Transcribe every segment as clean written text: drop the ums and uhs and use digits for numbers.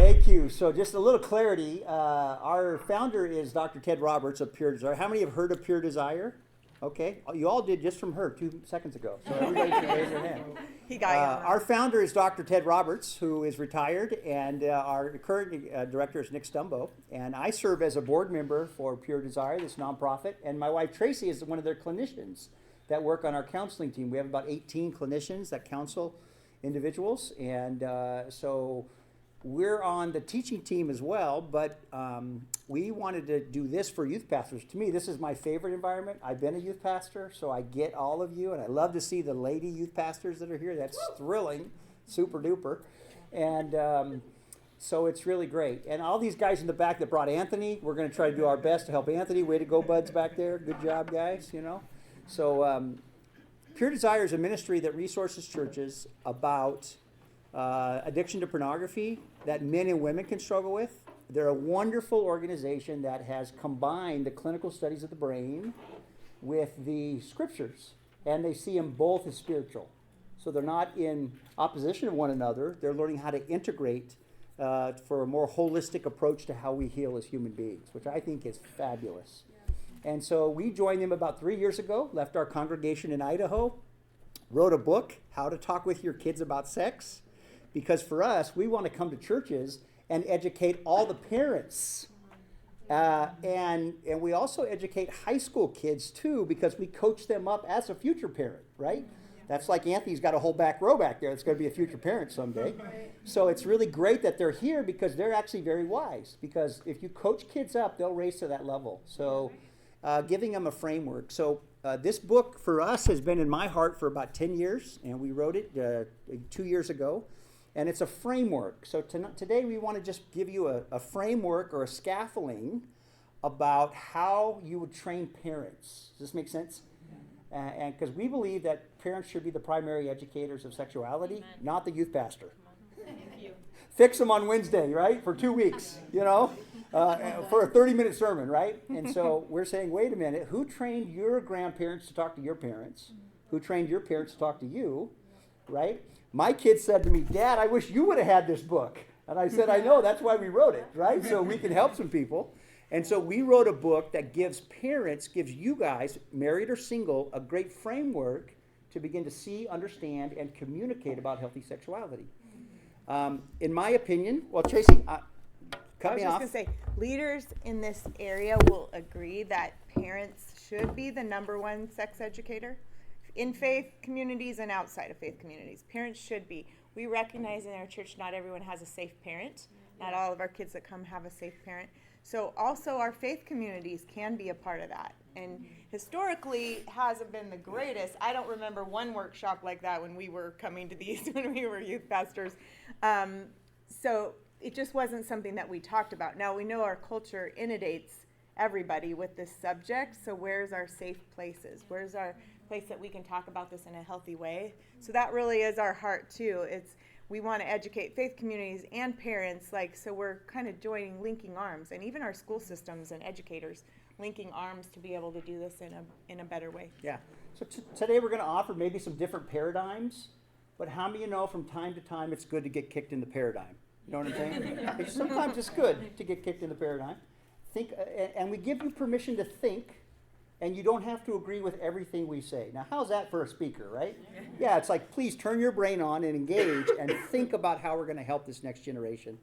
Thank you. So just a little clarity. Our founder is Dr. Ted Roberts of Pure Desire. How many have heard of Pure Desire? Okay. You all did just from her 2 seconds ago. So everybody should raise their hand. He got you on that. Our founder is Dr. Ted Roberts, who is retired, and our current director is Nick Stumbo. And I serve as a board member for Pure Desire, this nonprofit. And my wife Tracy is one of their clinicians that work on our counseling team. We have about 18 clinicians that counsel individuals. And so we're on the teaching team as well, but we wanted to do this for youth pastors. To me, this is my favorite environment. I've been a youth pastor, so I get all of you, and I love to see the lady youth pastors that are here. That's thrilling, super duper. And so it's really great. And all these guys in the back that brought Anthony, we're going to try to do our best to help Anthony. Way to go, buds, back there. Good job, guys, you know. So Pure Desire is a ministry that resources churches about addiction to pornography that men and women can struggle with. They're a wonderful organization that has combined the clinical studies of the brain with the scriptures, and they see them both as spiritual. So they're not in opposition of one another. They're learning how to integrate for a more holistic approach to how we heal as human beings, which I think is fabulous. And so we joined them about 3 years ago, left our congregation in Idaho, wrote a book, How to Talk with Your Kids About Sex, because for us, we want to come to churches and educate all the parents. And we also educate high school kids too, because we coach them up as a future parent, right? That's like Anthony's got a whole back row back there that's going to be a future parent someday. So it's really great that they're here because they're actually very wise. Because if you coach kids up, they'll raise to that level. So giving them a framework. So this book for us has been in my heart for about 10 years, and we wrote it 2 years ago. And it's a framework. So today we want to just give you a framework or a scaffolding about how you would train parents. Does this make sense? And because we believe that parents should be the primary educators of sexuality, Amen. Not the youth pastor. Thank you. Fix them on Wednesday, right? For 2 weeks, you know, for a 30-minute sermon, right? And so we're saying, wait a minute, who trained your grandparents to talk to your parents? Who trained your parents to talk to you, right? My kids said to me, Dad, I wish you would have had this book. And I said, I know, that's why we wrote it, right? So we can help some people. And so we wrote a book that gives you guys, married or single, a great framework to begin to see, understand, and communicate about healthy sexuality. In my opinion, well, Tracy, cut me off. I was just going to say, leaders in this area will agree that parents should be the number one sex educator. In faith communities and outside of faith communities, parents should be. We recognize in our church not everyone has a safe parent. Not all of our kids that come have a safe parent. So also our faith communities can be a part of that. And historically hasn't been the greatest. I don't remember one workshop like that when we were coming to these when we were youth pastors. So it just wasn't something that we talked about. Now we know our culture inundates everybody with this subject. So where's our safe places? Where's our place that we can talk about this in a healthy way? So that really is our heart too. We want to educate faith communities and parents, so we're kind of linking arms, and even our school systems and educators linking arms to be able to do this in a better way. Yeah. So today we're going to offer maybe some different paradigms, but how many of you know from time to time it's good to get kicked in the paradigm? You know what I'm saying? Sometimes it's good to get kicked in the paradigm. Think, and we give you permission to think. And you don't have to agree with everything we say. Now, how's that for a speaker, right? Yeah, it's like, please turn your brain on and engage and think about how we're going to help this next generation.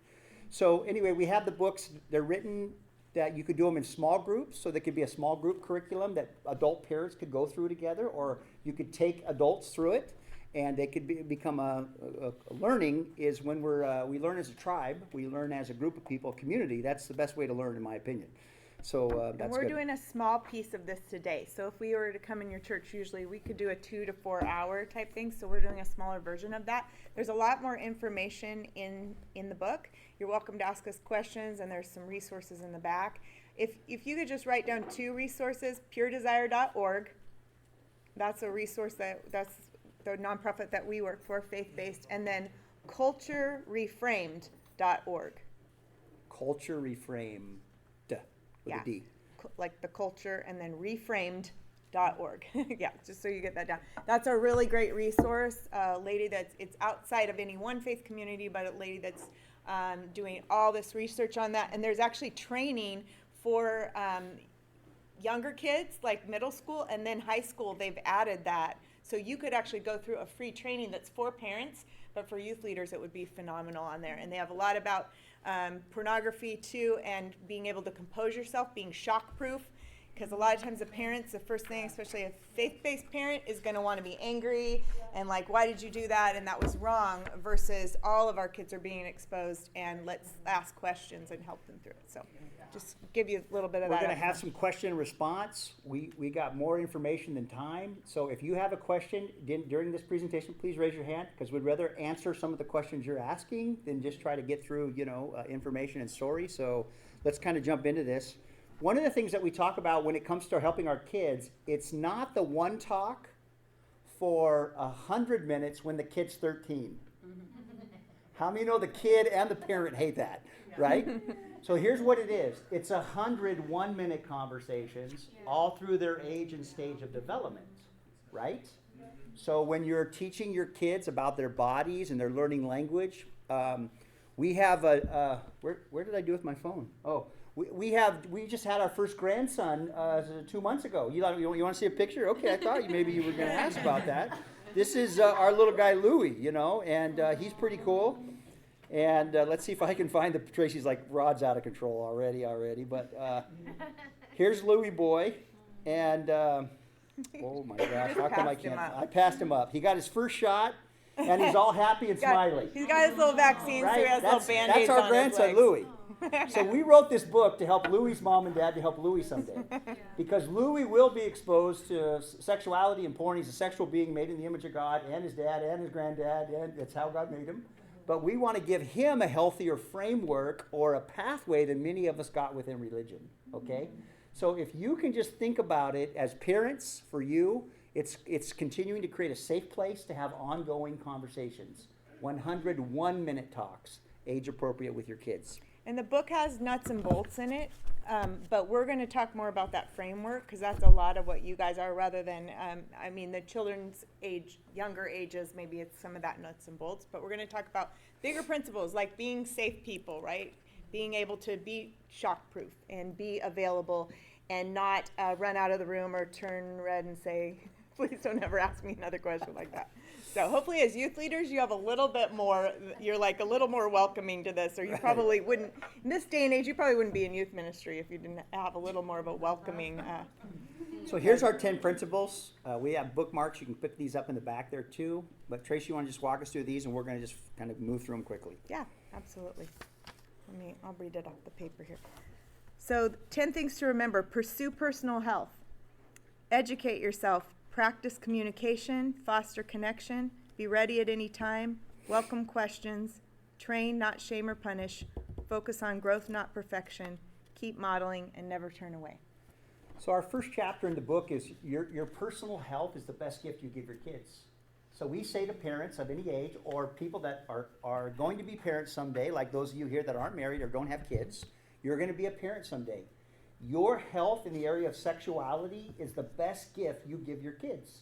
So anyway, we have the books. They're written that you could do them in small groups. So there could be a small group curriculum that adult parents could go through together, or you could take adults through it. And they could become a learning is when we learn as a tribe. We learn as a group of people, a community. That's the best way to learn, in my opinion. So that's and we're good. doing a small piece of this today. So if we were to come in your church, usually we could do a 2 to 4 hour type thing. So we're doing a smaller version of that. There's a lot more information in the book. You're welcome to ask us questions, and there's some resources in the back. If you could just write down 2 resources, puredesire.org. That's a resource that's the nonprofit that we work for, faith-based, and then culturereframed.org. Culture Reframed. With a D. Like the culture, and then reframed, .org. Yeah, just so you get that down. That's a really great resource. A lady it's outside of any one faith community, but a lady that's doing all this research on that. And there's actually training for younger kids, like middle school, and then high school. They've added that. So you could actually go through a free training that's for parents, but for youth leaders, it would be phenomenal on there. And they have a lot about pornography too, and being able to compose yourself, being shock-proof. Because a lot of times the parents, the first thing, especially a faith-based parent, is going to want to be angry and like, why did you do that? And that was wrong, versus all of our kids are being exposed, and let's ask questions and help them through it. So just give you a little bit of We're that. going to have some question and response. We got more information than time. So if you have a question during this presentation, please raise your hand, because we'd rather answer some of the questions you're asking than just try to get through, information and story. So let's kind of jump into this. One of the things that we talk about when it comes to helping our kids, it's not the one talk for 100 minutes when the kid's 13. How many know the kid and the parent hate that, right? So here's what it is. It's 100 one-minute conversations all through their age and stage of development, right? So when you're teaching your kids about their bodies and they're learning language, we have where did I do with my phone? Oh. We just had our first grandson 2 months ago. You want to see a picture? Okay, I thought maybe you were going to ask about that. This is our little guy Louie, and he's pretty cool. And let's see if I can find Tracy's like, Rod's out of control already. But here's Louie boy, and oh my gosh, how come I can't? I passed him up. He got his first shot, and he's all happy and smiley. He's got his little vaccine, right? So he has little Band-Aids on his legs. That's our grandson Louie. So we wrote this book to help Louie's mom and dad to help Louie someday. Because Louie will be exposed to sexuality and porn. He's a sexual being made in the image of God, and his dad and his granddad, and that's how God made him. But we want to give him a healthier framework or a pathway than many of us got within religion, okay? So if you can just think about it as parents, for you, it's continuing to create a safe place to have ongoing conversations. 100 one-minute talks, age appropriate with your kids. And the book has nuts and bolts in it, but we're going to talk more about that framework, because that's a lot of what you guys are, rather than, the children's age, younger ages, maybe it's some of that nuts and bolts, but we're going to talk about bigger principles, like being safe people, right? Being able to be shock-proof and be available and not run out of the room or turn red and say, please don't ever ask me another question like that. So hopefully as youth leaders, you have a little bit more, you're like a little more welcoming to this, or you probably wouldn't, in this day and age, you probably wouldn't be in youth ministry if you didn't have a little more of a welcoming. So here's our 10 principles. We have bookmarks. You can put these up in the back there too. But Tracy, you want to just walk us through these, and we're going to just kind of move through them quickly. Yeah, absolutely. I'll read it off the paper here. So 10 things to remember. Pursue personal health. Educate yourself. Practice communication, foster connection, be ready at any time, welcome questions, train, not shame or punish, focus on growth, not perfection, keep modeling, and never turn away. So our first chapter in the book is your personal health is the best gift you give your kids. So we say to parents of any age, or people that are going to be parents someday, like those of you here that aren't married or don't have kids, you're going to be a parent someday. Your health in the area of sexuality is the best gift you give your kids.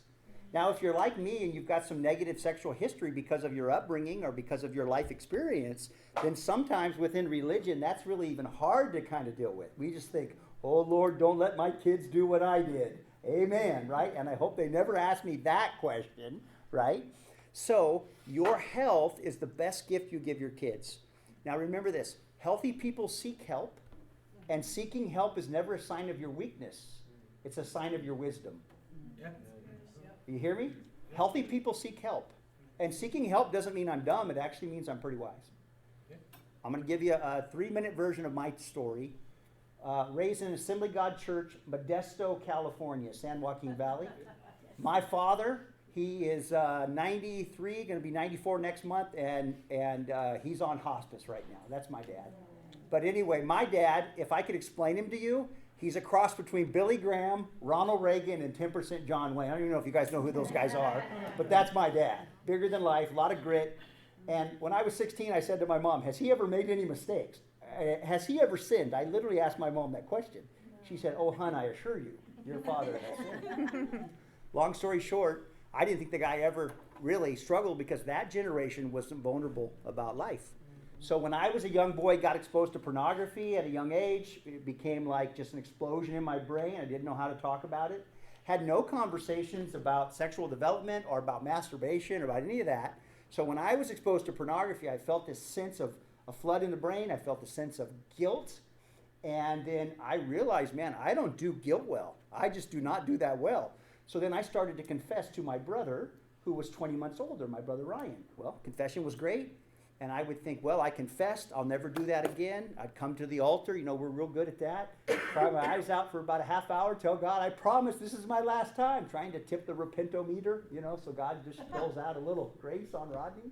Now, if you're like me and you've got some negative sexual history because of your upbringing or because of your life experience, then sometimes within religion, that's really even hard to kind of deal with. We just think, oh, Lord, don't let my kids do what I did. Amen, right? And I hope they never ask me that question, right? So your health is the best gift you give your kids. Now, remember this. Healthy people seek help. And seeking help is never a sign of your weakness. It's a sign of your wisdom. Yeah. You hear me? Healthy people seek help. And seeking help doesn't mean I'm dumb. It actually means I'm pretty wise. Yeah. I'm going to give you a 3-minute version of my story. Raised in an Assembly of God church, Modesto, California, San Joaquin Valley. My father, he is 93, going to be 94 next month, and he's on hospice right now. That's my dad. But anyway, my dad, if I could explain him to you, he's a cross between Billy Graham, Ronald Reagan, and 10% John Wayne. I don't even know if you guys know who those guys are, but that's my dad. Bigger than life, a lot of grit. And when I was 16, I said to my mom, has he ever made any mistakes? Has he ever sinned? I literally asked my mom that question. She said, oh, hon, I assure you. Your father has sinned. Long story short, I didn't think the guy ever really struggled because that generation wasn't vulnerable about life. So when I was a young boy, got exposed to pornography at a young age, it became like just an explosion in my brain. I didn't know how to talk about it. Had no conversations about sexual development or about masturbation or about any of that. So when I was exposed to pornography, I felt this sense of a flood in the brain. I felt a sense of guilt. And then I realized, man, I don't do guilt well. I just do not do that well. So then I started to confess to my brother, who was 20 months older, my brother Ryan. Well, confession was great. And I would think, well, I confessed. I'll never do that again. I'd come to the altar. You know, we're real good at that. Cry my eyes out for about a half hour. Tell God, I promise this is my last time. Trying to tip the repentometer, you know, so God just fills out a little grace on Rodney.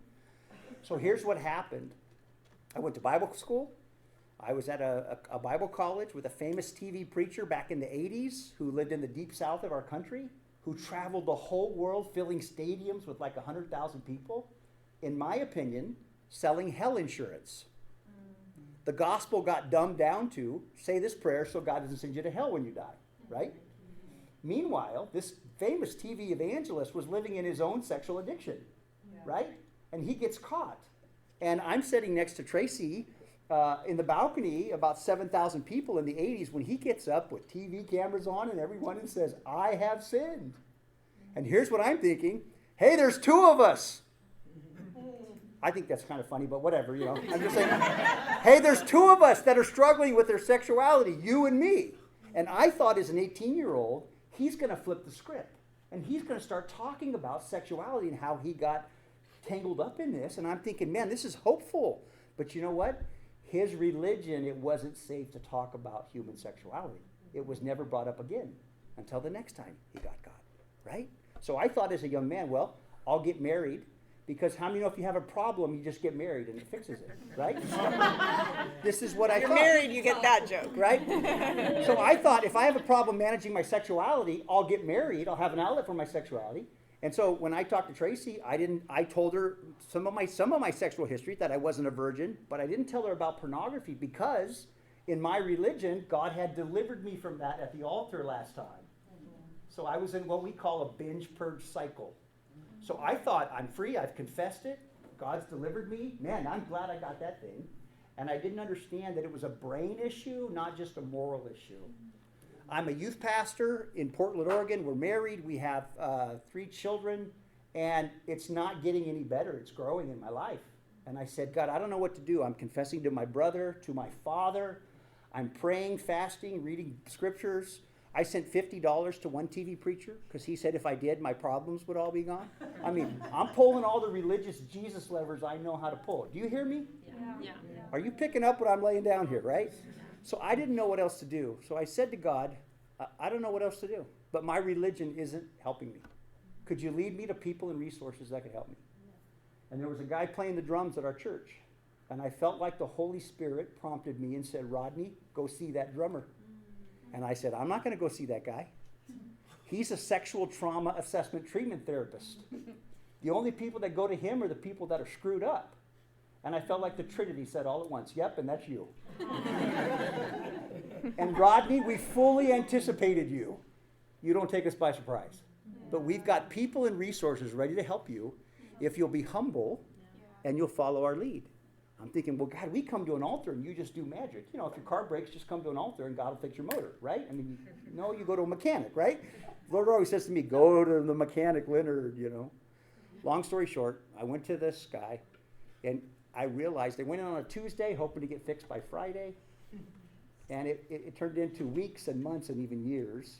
So here's what happened. I went to Bible school. I was at a Bible college with a famous TV preacher back in the 80s who lived in the deep south of our country, who traveled the whole world filling stadiums with like 100,000 people. In my opinion, selling hell insurance. The gospel got dumbed down to say this prayer so God doesn't send you to hell when you die, right? Meanwhile, this famous TV evangelist was living in his own sexual addiction, right? And he gets caught. And I'm sitting next to Tracy in the balcony, about 7,000 people in the 80s, when he gets up with TV cameras on and everyone and says, I have sinned. And here's what I'm thinking. Hey, there's two of us. I think that's kind of funny, but whatever, you know. I'm just saying, hey, there's two of us that are struggling with their sexuality, you and me. And I thought as an 18-year-old, he's going to flip the script. And he's going to start talking about sexuality and how he got tangled up in this. And I'm thinking, man, this is hopeful. But you know what? His religion, it wasn't safe to talk about human sexuality. It was never brought up again until the next time he got caught, right? So I thought as a young man, well, I'll get married. Because how many know if you have a problem, you just get married and it fixes it, right? This is what I thought. You're married, you get that joke. Right? So I thought if I have a problem managing my sexuality, I'll get married. I'll have an outlet for my sexuality. And so when I talked to Tracy, I told her some of my sexual history, that I wasn't a virgin, but I didn't tell her about pornography because in my religion, God had delivered me from that at the altar last time. So I was in what we call a binge purge cycle. So I thought, I'm free, I've confessed it, God's delivered me. Man, I'm glad I got that thing. And I didn't understand that it was a brain issue, not just a moral issue. I'm a youth pastor in Portland, Oregon. We're married, we have 3 children, and it's not getting any better. It's growing in my life. And I said, God, I don't know what to do. I'm confessing to my brother, to my father. I'm praying, fasting, reading scriptures. I sent $50 to one TV preacher because he said if I did, my problems would all be gone. I mean, I'm pulling all the religious Jesus levers I know how to pull. Do you hear me? Yeah. Are you picking up what I'm laying down here, right? So I didn't know what else to do. So I said to God, I don't know what else to do, but my religion isn't helping me. Could you lead me to people and resources that could help me? And there was a guy playing the drums at our church, and I felt like the Holy Spirit prompted me and said, Rodney, go see that drummer. And I said, I'm not going to go see that guy. He's a sexual trauma assessment treatment therapist. The only people that go to him are the people that are screwed up. And I felt like the Trinity said all at once, yep, and that's you. And Rodney, we fully anticipated you. You don't take us by surprise. But we've got people and resources ready to help you if you'll be humble and you'll follow our lead. I'm thinking, well, God, we come to an altar and you just do magic. You know, if your car breaks, just come to an altar and God will fix your motor, right? I mean, no, you go to a mechanic, right? The Lord always says to me, go to the mechanic, Leonard, you know. Long story short, I went to this guy and I realized they went in on a Tuesday hoping to get fixed by Friday. And it turned into weeks and months and even years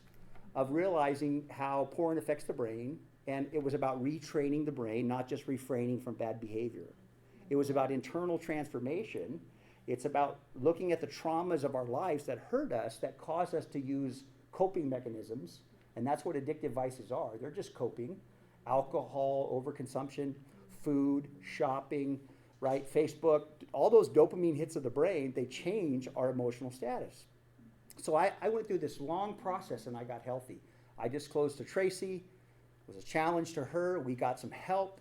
of realizing how porn affects the brain. And it was about retraining the brain, not just refraining from bad behavior. It was about internal transformation. It's about looking at the traumas of our lives that hurt us, that cause us to use coping mechanisms. And that's what addictive vices are. They're just coping. Alcohol, overconsumption, food, shopping, right? Facebook, all those dopamine hits of the brain, they change our emotional status. So I went through this long process and I got healthy. I disclosed to Tracy. It was a challenge to her. We got some help.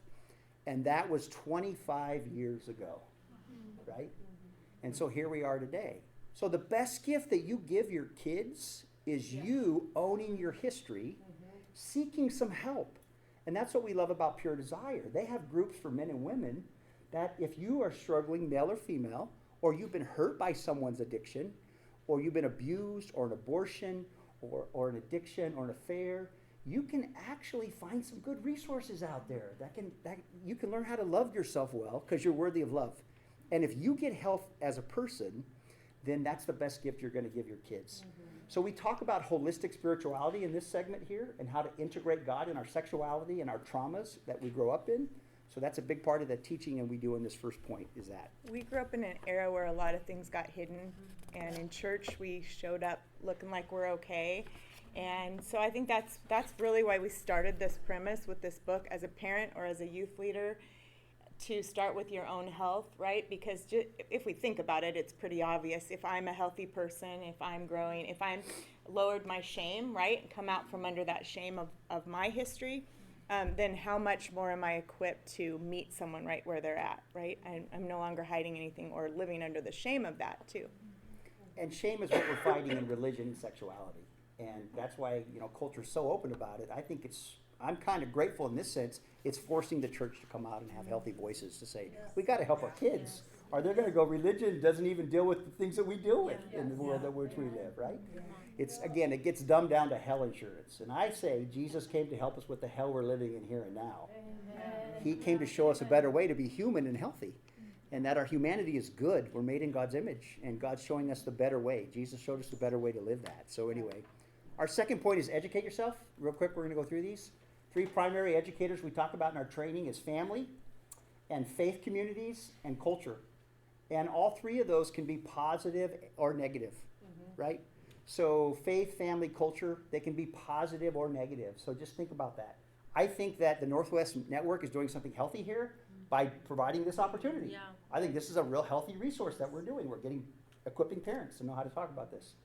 And that was 25 years ago, right? And so here we are today. So the best gift that you give your kids is you owning your history, seeking some help. And that's what we love about Pure Desire. They have groups for men and women that if you are struggling, male or female, or you've been hurt by someone's addiction, or you've been abused, or an abortion, or an addiction, or an affair, you can actually find some good resources out there that you can learn how to love yourself well because you're worthy of love. And if you get health as a person, then that's the best gift you're going to give your kids. So we talk about holistic spirituality in this segment here and how to integrate God in our sexuality and our traumas that we grow up in. So that's a big part of the teaching, and we do in this first point is that. We grew up in an era where a lot of things got hidden, and in church we showed up looking like we're okay. And so I think that's really why we started this premise with this book as a parent or as a youth leader, to start with your own health, right? Because if we think about it, it's pretty obvious. If I'm a healthy person, if I'm growing, if I'm lowered my shame, right, and come out from under that shame of my history, then how much more am I equipped to meet someone right where they're at, right? I'm no longer hiding anything or living under the shame of that too. And shame is what we're fighting in religion and sexuality. And that's why, culture's so open about it. I think I'm kind of grateful in this sense. It's forcing the church to come out and have healthy voices to say, we got to help our kids. Or they're going to go, religion doesn't even deal with the things that we deal with in the world in which we live, right? It gets dumbed down to hell insurance. And I say Jesus came to help us with the hell we're living in here and now. He came to show us a better way to be human and healthy. And that our humanity is good. We're made in God's image. And God's showing us the better way. Jesus showed us the better way to live that. So anyway, our second point is educate yourself. Real quick, we're going to go through these. 3 primary educators we talk about in our training is family and faith communities and culture. And all 3 of those can be positive or negative, right? So faith, family, culture, they can be positive or negative. So just think about that. I think that the Northwest Network is doing something healthy here by providing this opportunity. Yeah. I think this is a real healthy resource that we're doing. We're equipping parents to know how to talk about this.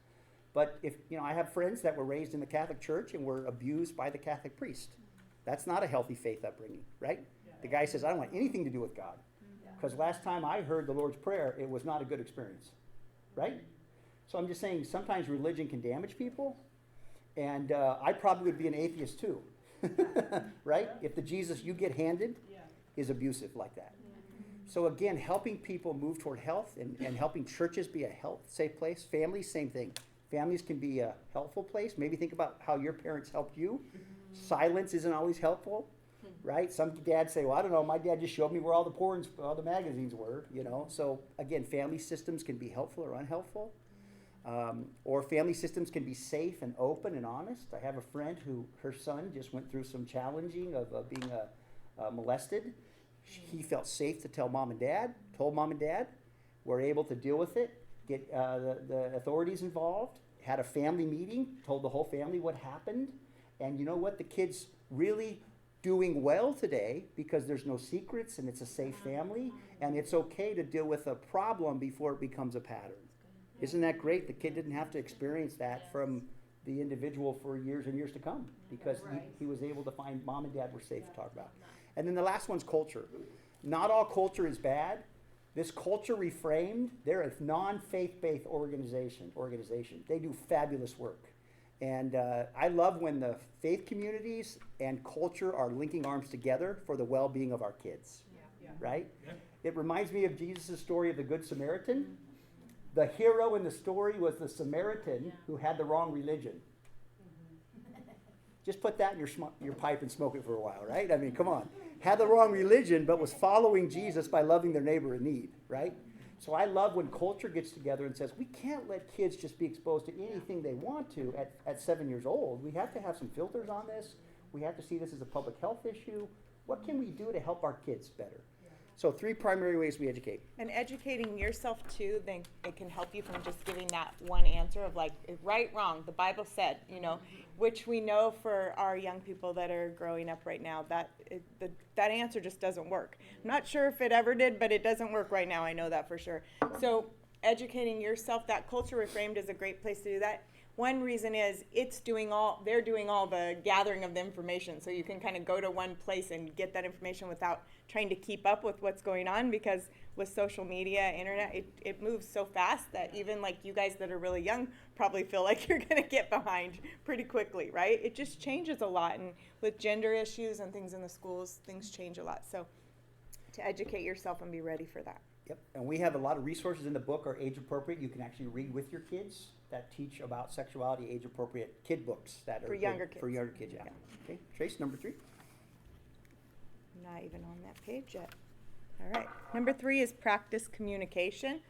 But if, I have friends that were raised in the Catholic Church and were abused by the Catholic priest. That's not a healthy faith upbringing, right? The guy says, I don't want anything to do with God. Because last time I heard the Lord's Prayer, it was not a good experience, right? So I'm just saying sometimes religion can damage people. And I probably would be an atheist too, right? If the Jesus you get handed is abusive like that. So again, helping people move toward health and helping churches be a safe place. Families, same thing. Families can be a helpful place. Maybe think about how your parents helped you. Silence isn't always helpful, right? Some dads say, well, I don't know, my dad just showed me where all the magazines were, So again, family systems can be helpful or unhelpful. Or family systems can be safe and open and honest. I have a friend who, her son just went through some challenging of being molested. He felt safe to tell mom and dad, told mom and dad, were able to deal with it, get the authorities involved, had a family meeting, told the whole family what happened. And you know what? The kid's really doing well today because there's no secrets and it's a safe family. And it's okay to deal with a problem before it becomes a pattern. Isn't that great? The kid didn't have to experience that from the individual for years and years to come because he was able to find mom and dad were safe to talk about. And then the last one's culture. Not all culture is bad. This culture reframed, they're a non-faith-based organization. They do fabulous work. And I love when the faith communities and culture are linking arms together for the well-being of our kids, right? Yeah. It reminds me of Jesus' story of the Good Samaritan. The hero in the story was the Samaritan who had the wrong religion. Just put that in your pipe and smoke it for a while, right? I mean, come on. Had the wrong religion, but was following Jesus by loving their neighbor in need, right? So I love when culture gets together and says, we can't let kids just be exposed to anything they want to at 7 years old. We have to have some filters on this. We have to see this as a public health issue. What can we do to help our kids better? So 3 primary ways we educate. And educating yourself too, then it can help you from just giving that one answer of like, right, wrong, the Bible said, which we know for our young people that are growing up right now, that answer just doesn't work. I'm not sure if it ever did, but it doesn't work right now. I know that for sure. So educating yourself, that culture reframed is a great place to do that. One reason is they're doing all the gathering of the information, so you can kind of go to one place and get that information without trying to keep up with what's going on, because with social media, internet, it moves so fast that even like you guys that are really young probably feel like you're going to get behind pretty quickly, right? It just changes a lot, and with gender issues and things in the schools, things change a lot. So to educate yourself and be ready for that. Yep, and we have a lot of resources in the book are age appropriate. You can actually read with your kids that teach about sexuality, age appropriate kid books that For are younger good for kids. younger kids. Yeah. Okay, Trace, number 3. Not even on that page yet. All right. Number 3 is practice communication.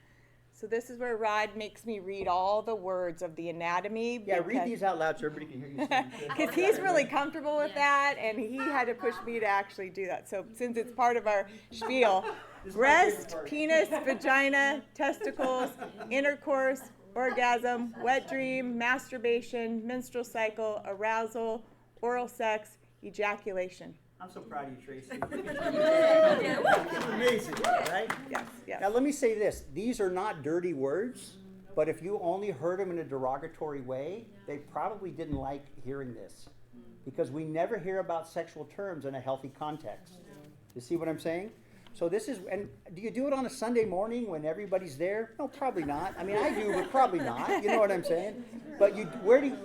So this is where Rod makes me read all the words of the anatomy. Yeah, read these out loud so everybody can hear you. Because he's really comfortable with that, and he had to push me to actually do that. So since it's part of our spiel, breast, penis, vagina, testicles, intercourse, orgasm, wet dream, masturbation, menstrual cycle, arousal, oral sex, ejaculation. I'm so proud of you, Tracy. It's amazing, right? Yes, yes. Now let me say this. These are not dirty words, but if you only heard them in a derogatory way, they probably didn't like hearing this. Because we never hear about sexual terms in a healthy context. You see what I'm saying? So this is, and do you do it on a Sunday morning when everybody's there? No, probably not. I mean, I do, but probably not. You know what I'm saying? But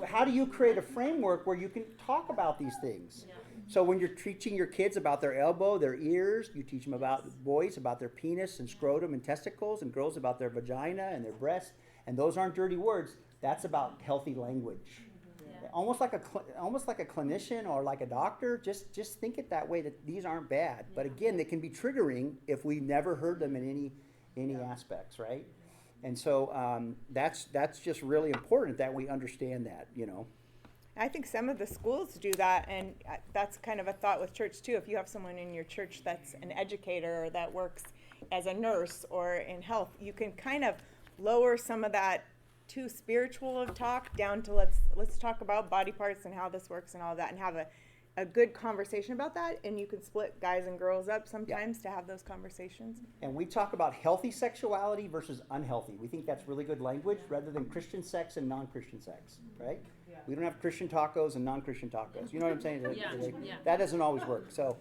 how do you create a framework where you can talk about these things? So when you're teaching your kids about their elbow, their ears, you teach them about boys, about their penis and scrotum and testicles, and girls about their vagina and their breast, and those aren't dirty words. That's about healthy language. Yeah. Almost like a clinician or like a doctor, just think it that way, that these aren't bad. But again, they can be triggering if we never heard them in any aspects, right? And so that's just really important that we understand that, you know. I think some of the schools do that, and that's kind of a thought with church too. If you have someone in your church that's an educator or that works as a nurse or in health, you can kind of lower some of that too spiritual of talk down to let's talk about body parts and how this works and all that, and have a good conversation about that. And you can split guys and girls up sometimes to have those conversations. And we talk about healthy sexuality versus unhealthy. We think that's really good language rather than Christian sex and non-Christian sex, right? Yeah. We don't have Christian tacos and non-Christian tacos. You know what I'm saying? That doesn't always work. So,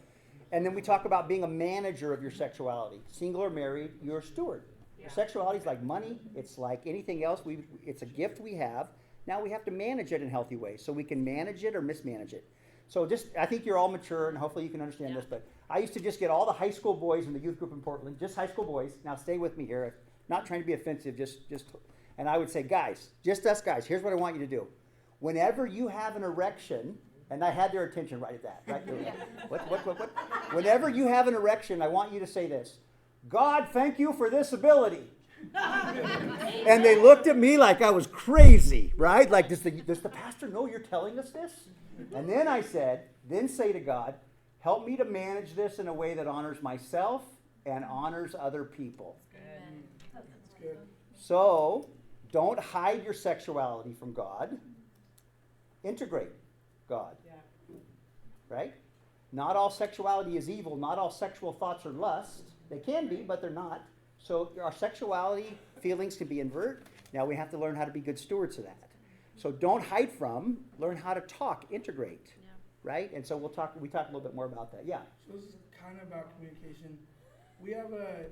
and then we talk about being a manager of your sexuality. Single or married, you're a steward. Your sexuality is like money. It's like anything else. It's a gift we have. Now we have to manage it in healthy ways, so we can manage it or mismanage it. So I think you're all mature, and hopefully you can understand this, but I used to just get all the high school boys in the youth group in Portland, just high school boys. Now stay with me here. Not trying to be offensive, and I would say, guys, just us guys, here's what I want you to do. Whenever you have an erection, and I had their attention right at that. Right there. What? Whenever you have an erection, I want you to say this: God, thank you for this ability. And they looked at me like I was crazy, right? Like, does the pastor know you're telling us this? And then I said, then say to God, help me to manage this in a way that honors myself and honors other people. That's good. So, don't hide your sexuality from God. Integrate God. Right? Not all sexuality is evil. Not all sexual thoughts are lust. They can be, but they're not. So our sexuality feelings can be invert. Now we have to learn how to be good stewards of that. So don't hide from, learn how to talk, integrate. Right? And so we talk a little bit more about that. Yeah. So this is kind of about communication. We have a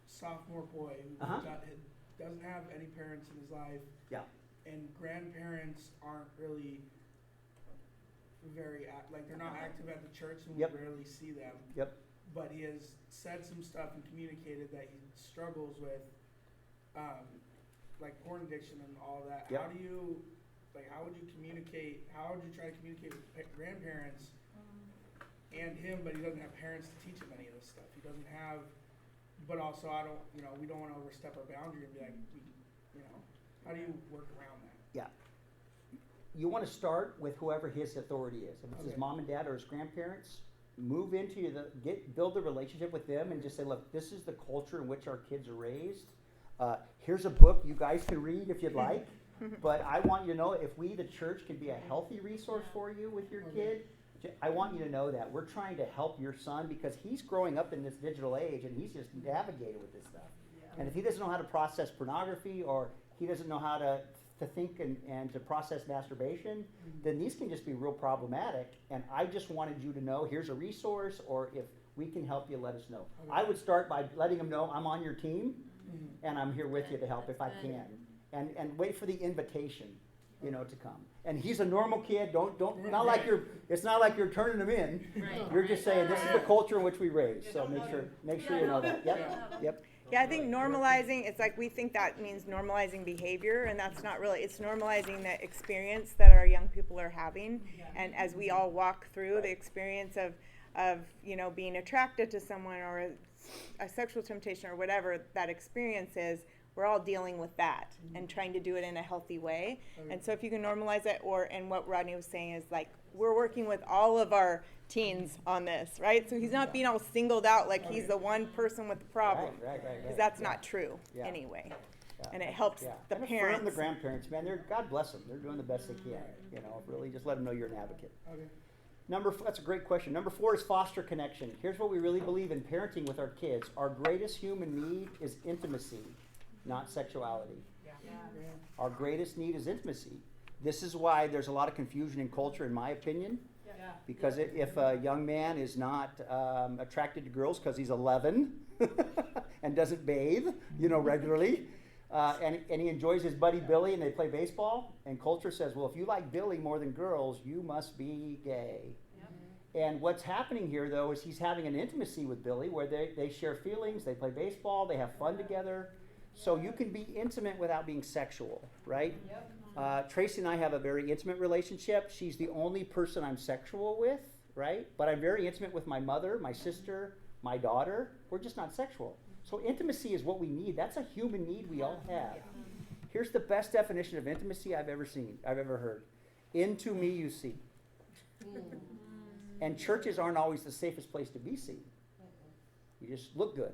sophomore boy who doesn't have any parents in his life. Yeah. And grandparents aren't really they're not active at the church, and we rarely see them. Yep. But he has said some stuff and communicated that he struggles with, like porn addiction and all that. Yep. How would you communicate? How would you try to communicate with grandparents and him? But he doesn't have parents to teach him any of this stuff. He doesn't have. But also, we don't want to overstep our boundary and be like, how do you work around that? Yeah. You want to start with whoever his authority is. If it's his mom and dad or his grandparents, move into build a relationship with them and just say, look, this is the culture in which our kids are raised. Here's a book you guys can read if you'd like. But I want you to know, if we, the church, can be a healthy resource for you with your kid, I want you to know that we're trying to help your son, because he's growing up in this digital age and he's just navigating with this stuff. And if he doesn't know how to process pornography, or he doesn't know how to to think and to process masturbation, then these can just be real problematic. And I just wanted you to know, here's a resource, or if we can help you, let us know. Okay. I would start by letting them know I'm on your team, and I'm here with you to help if I can. And wait for the invitation, you know, to come. And he's a normal kid. Not like it's not like you're turning him in. Right. You're just saying this is the culture in which we raise. So make sure you know that. Yep. Yeah, I think normalizing, it's like we think that means normalizing behavior, and that's not really, it's normalizing the experience that our young people are having. And as we all walk through the experience of you know, being attracted to someone or a sexual temptation or whatever that experience is, we're all dealing with that and trying to do it in a healthy way. And so if you can normalize it, and what Rodney was saying is like, we're working with all of our teens on this, right? So he's not being all singled out like he's the one person with the problem. Right. Because that's not true anyway. Yeah. And it helps the and parents. affirm the grandparents, man. God bless them. They're doing the best they can. You know, really just let them know you're an advocate. Okay. That's a great question. Number 4 is foster connection. Here's what we really believe in parenting with our kids. Our greatest human need is intimacy, not sexuality. Our greatest need is intimacy. This is why there's a lot of confusion in culture, in my opinion. Because if a young man is not attracted to girls because he's 11 and doesn't bathe, you know, regularly, and he enjoys his buddy Billy and they play baseball, and culture says, well, if you like Billy more than girls, you must be gay. And what's happening here, though, is he's having an intimacy with Billy where they share feelings, they play baseball, they have fun together. So you can be intimate without being sexual, right? Tracy and I have a very intimate relationship. She's the only person I'm sexual with, right? But I'm very intimate with my mother, my sister, my daughter. We're just not sexual. So intimacy is what we need. That's a human need we all have. Here's the best definition of intimacy I've ever heard. Into me you see. And churches aren't always the safest place to be seen. You just look good.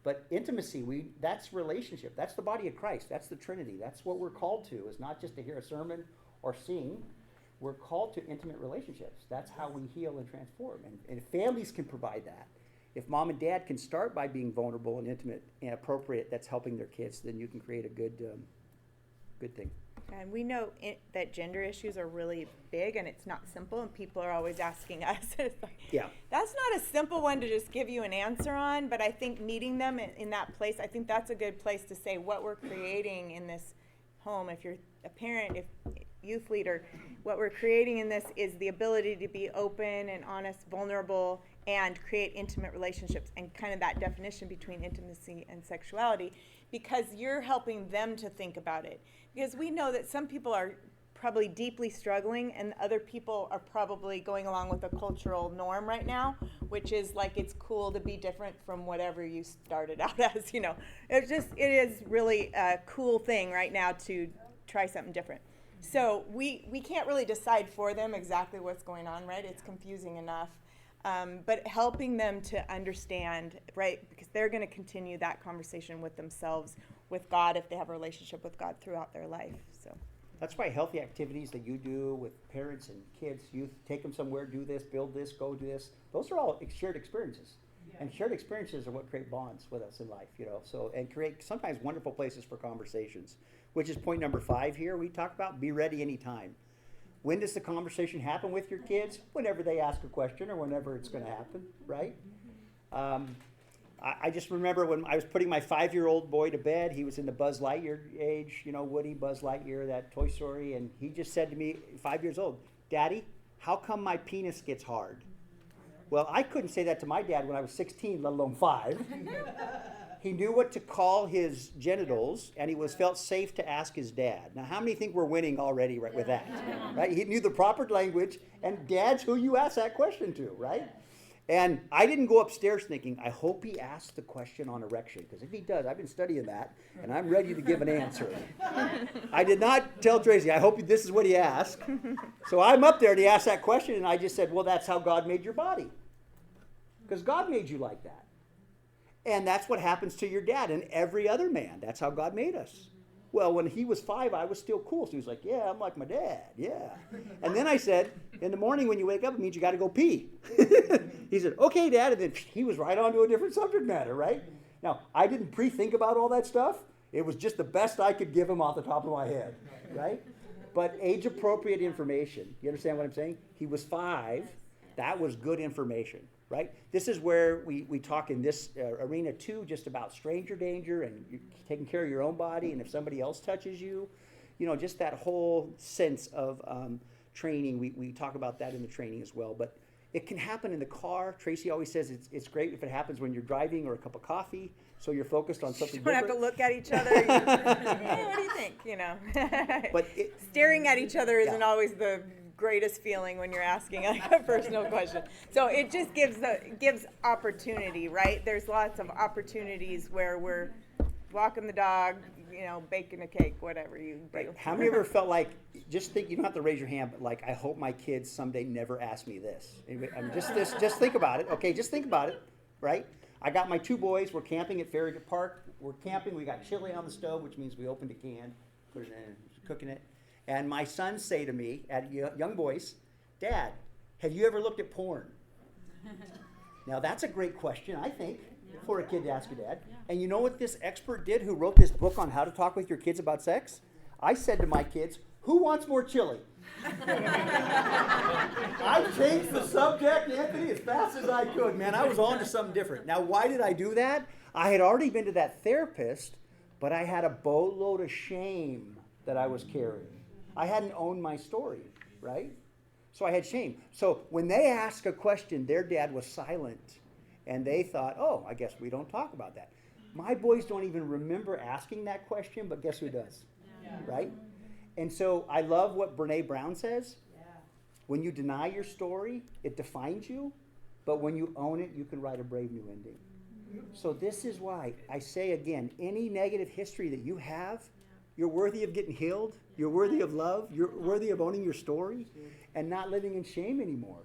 But intimacy, that's relationship. That's the body of Christ. That's the Trinity. That's what we're called to, is not just to hear a sermon or sing. We're called to intimate relationships. That's how we heal and transform. And if families can provide that, if mom and dad can start by being vulnerable and intimate and appropriate, that's helping their kids, then you can create a good thing. And we know that gender issues are really big, and it's not simple, and people are always asking us. It's like, that's not a simple one to just give you an answer on, but I think meeting them in that place, I think that's a good place to say what we're creating in this home. If you're a parent, if youth leader, what we're creating in this is the ability to be open and honest, vulnerable, and create intimate relationships, and kind of that definition between intimacy and sexuality, because you're helping them to think about it. Because we know that some people are probably deeply struggling, and other people are probably going along with a cultural norm right now, which is like it's cool to be different from whatever you started out as, you know. It is really a cool thing right now to try something different. So we can't really decide for them exactly what's going on, right? It's confusing enough. But helping them to understand, right, because they're going to continue that conversation with themselves, with God, if they have a relationship with God throughout their life. So that's why healthy activities that you do with parents and kids, youth, take them somewhere, do this, build this, go do this. Those are all shared experiences. And shared experiences are what create bonds with us in life, you know. So, and create sometimes wonderful places for conversations, which is point number 5 here. We talk about be ready anytime. When does the conversation happen with your kids? Whenever they ask a question or whenever it's going to happen, right? I just remember when I was putting my 5-year-old boy to bed, he was in the Buzz Lightyear age, you know, Woody, Buzz Lightyear, that Toy Story, and he just said to me, 5 years old, Daddy, how come my penis gets hard? Well, I couldn't say that to my dad when I was 16, let alone 5. He knew what to call his genitals, and he felt safe to ask his dad. Now, how many think we're winning already with that? Right? He knew the proper language, and dad's who you ask that question to, right? And I didn't go upstairs thinking, I hope he asks the question on erection, because if he does, I've been studying that, and I'm ready to give an answer. I did not tell Tracy, I hope this is what he asked. So I'm up there, and he asked that question, and I just said, well, that's how God made your body. Because God made you like that. And that's what happens to your dad and every other man. That's how God made us. Well, when he was 5, I was still cool. So he was like, yeah, I'm like my dad, yeah. And then I said, in the morning when you wake up, it means you got to go pee. He said, okay, Dad. And then he was right on to a different subject matter, right? Now, I didn't pre-think about all that stuff. It was just the best I could give him off the top of my head, right? But age-appropriate information. You understand what I'm saying? He was 5. That was good information, right? This is where we talk in this arena too, just about stranger danger and you taking care of your own body, and if somebody else touches you, just that whole sense of training. We talk about that in the training as well. But it can happen in the car. Tracy always says it's great if it happens when you're driving or a cup of coffee, so you're focused on something You don't different. have to look at each other. Hey, what do you think? But Staring at each other isn't Yeah. always the greatest feeling when you're asking a personal question. So it just gives opportunity, right? There's lots of opportunities where we're walking the dog, baking a cake, whatever you do. Right. How many of you ever felt like, just think, you don't have to raise your hand, but like, I hope my kids someday never ask me this. Anyway, just think about it. Okay, just think about it, right? I got my 2 boys. We're camping at Farragut Park. We're camping. We got chili on the stove, which means we opened a can, put it in, cooking it. And my sons say to me, at young boys, Dad, have you ever looked at porn? Now, that's a great question, I think, for a kid to ask your dad. And you know what this expert did who wrote this book on how to talk with your kids about sex? I said to my kids, who wants more chili? I changed the subject, Anthony, as fast as I could, man. I was on to something different. Now, why did I do that? I had already been to that therapist, but I had a boatload of shame that I was carrying. I hadn't owned my story, right? So I had shame. So when they asked a question, their dad was silent. And they thought, oh, I guess we don't talk about that. My boys don't even remember asking that question, but guess who does? Yeah. Right? And so I love what Brene Brown says. Yeah. When you deny your story, it defines you. But when you own it, you can write a brave new ending. So this is why I say again, any negative history that you have, you're worthy of getting healed. You're worthy of love. You're worthy of owning your story and not living in shame anymore,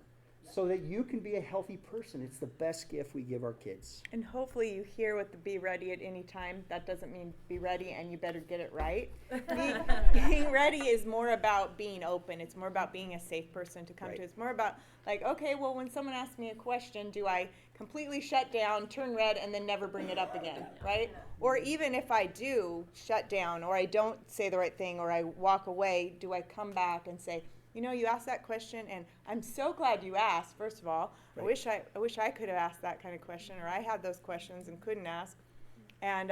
so that you can be a healthy person. It's the best gift we give our kids. And hopefully you hear what the be ready at any time. That doesn't mean be ready and you better get it right. Being ready is more about being open. It's more about being a safe person to come Right. to. It's more about like, okay, well, when someone asks me a question, do I completely shut down, turn red, and then never bring it up again, right? Or even if I do shut down, or I don't say the right thing, or I walk away, do I come back and say, you asked that question, and I'm so glad you asked, first of all. Right. I wish I could have asked that kind of question, or I had those questions and couldn't ask. And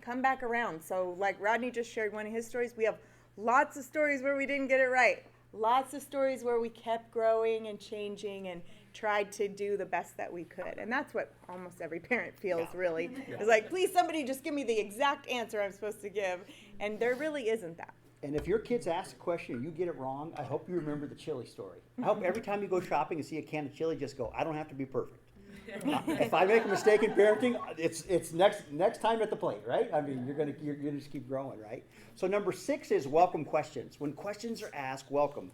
come back around. So like Rodney just shared one of his stories, we have lots of stories where we didn't get it right. Lots of stories where we kept growing and changing and tried to do the best that we could. And that's what almost every parent feels, really. Yeah. It's like, please, somebody just give me the exact answer I'm supposed to give. And there really isn't that. And if your kids ask a question and you get it wrong, I hope you remember the chili story. I hope every time you go shopping and see a can of chili, just go, I don't have to be perfect. If I make a mistake in parenting, it's next time at the plate, right? I mean, you're gonna just keep growing, right? So number 6 is welcome questions. When questions are asked, welcome.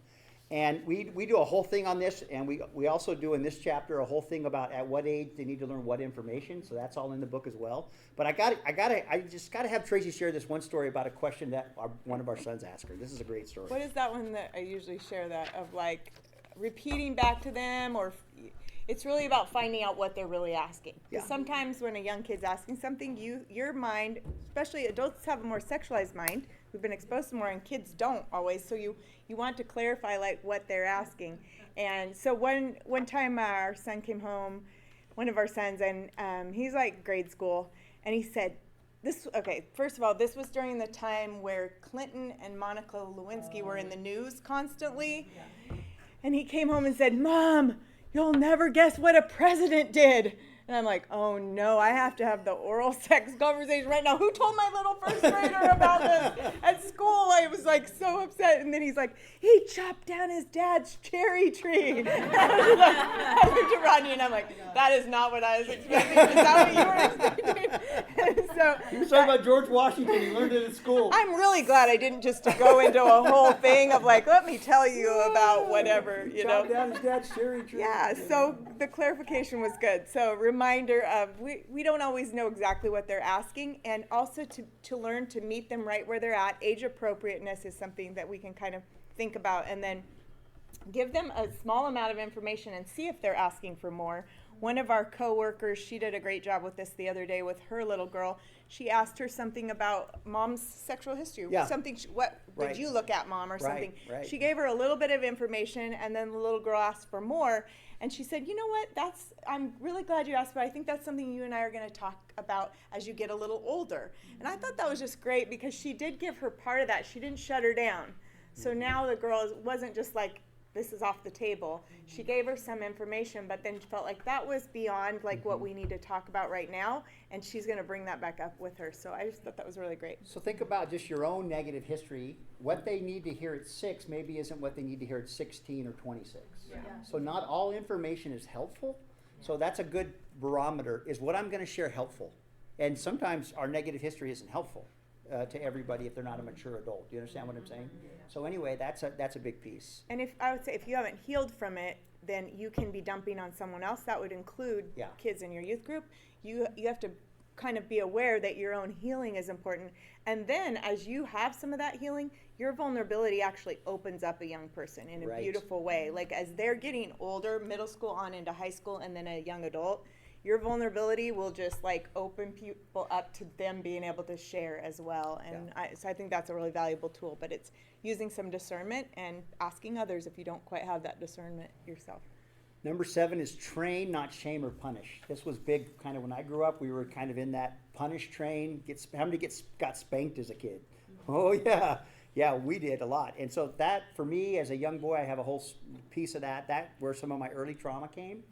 And we do a whole thing on this, and we also do in this chapter a whole thing about at what age they need to learn what information. So that's all in the book as well. But I just gotta have Tracy share this one story about a question that one of our sons asked her. This is a great story. What is that one that I usually share that of like repeating back to them, or it's really about finding out what they're really asking. Because Yeah. sometimes when a young kid's asking something, your mind, especially adults have a more sexualized mind. We've been exposed to more, and kids don't always. So you want to clarify like what they're asking. And so one time our son came home, one of our sons, and he's like grade school, and he said, first of all, this was during the time where Clinton and Monica Lewinsky were in the news constantly. Yeah. And he came home and said, Mom, you'll never guess what a president did. And I'm like, oh no, I have to have the oral sex conversation right now. Who told my little first grader about this at school? I was like so upset. And then he's like, he chopped down his dad's cherry tree. I looked at Rodney and I'm like, that is not what I was expecting. Is that what you were expecting? So He was talking about George Washington. He learned it in school. I'm really glad I didn't just go into a whole thing of like, let me tell you about whatever, Chopped down his dad's cherry tree. Yeah, so the clarification was good. So reminder of we don't always know exactly what they're asking, and also to learn to meet them right where they're at. Age appropriateness is something that we can kind of think about, and then give them a small amount of information and see if they're asking for more. One of our coworkers, she did a great job with this the other day with her little girl. She asked her something about mom's sexual history. Yeah. Something, what Right. did you look at, mom, or something. Right. She gave her a little bit of information, and then the little girl asked for more. And she said, you know what, I'm really glad you asked, but I think that's something you and I are going to talk about as you get a little older. And I thought that was just great because she did give her part of that. She didn't shut her down. So now the girl wasn't just like, this is off the table. She gave her some information, but then felt like that was beyond like what we need to talk about right now, and she's going to bring that back up with her. So I just thought that was really great. So think about just your own negative history. What they need to hear at 6 maybe isn't what they need to hear at 16 or 26. Yeah. So not all information is helpful. So that's a good barometer. Is what I'm going to share helpful? And sometimes our negative history isn't helpful to everybody if they're not a mature adult. Do you understand what I'm saying? So anyway, that's a big piece. And if I would say if you haven't healed from it, then you can be dumping on someone else. That would include Yeah. kids in your youth group. You have to kind of be aware that your own healing is important. And then as you have some of that healing, your vulnerability actually opens up a young person in a Right. beautiful way. Like as they're getting older, middle school on into high school, and then a young adult, your vulnerability will just like open people up to them being able to share as well. And so I think that's a really valuable tool, but it's using some discernment and asking others if you don't quite have that discernment yourself. Number 7 is train, not shame or punish. This was big kind of when I grew up. We were kind of in that punish train. How many got spanked as a kid? Oh, yeah. Yeah, we did a lot. And so that, for me, as a young boy, I have a whole piece of that. That where some of my early trauma came.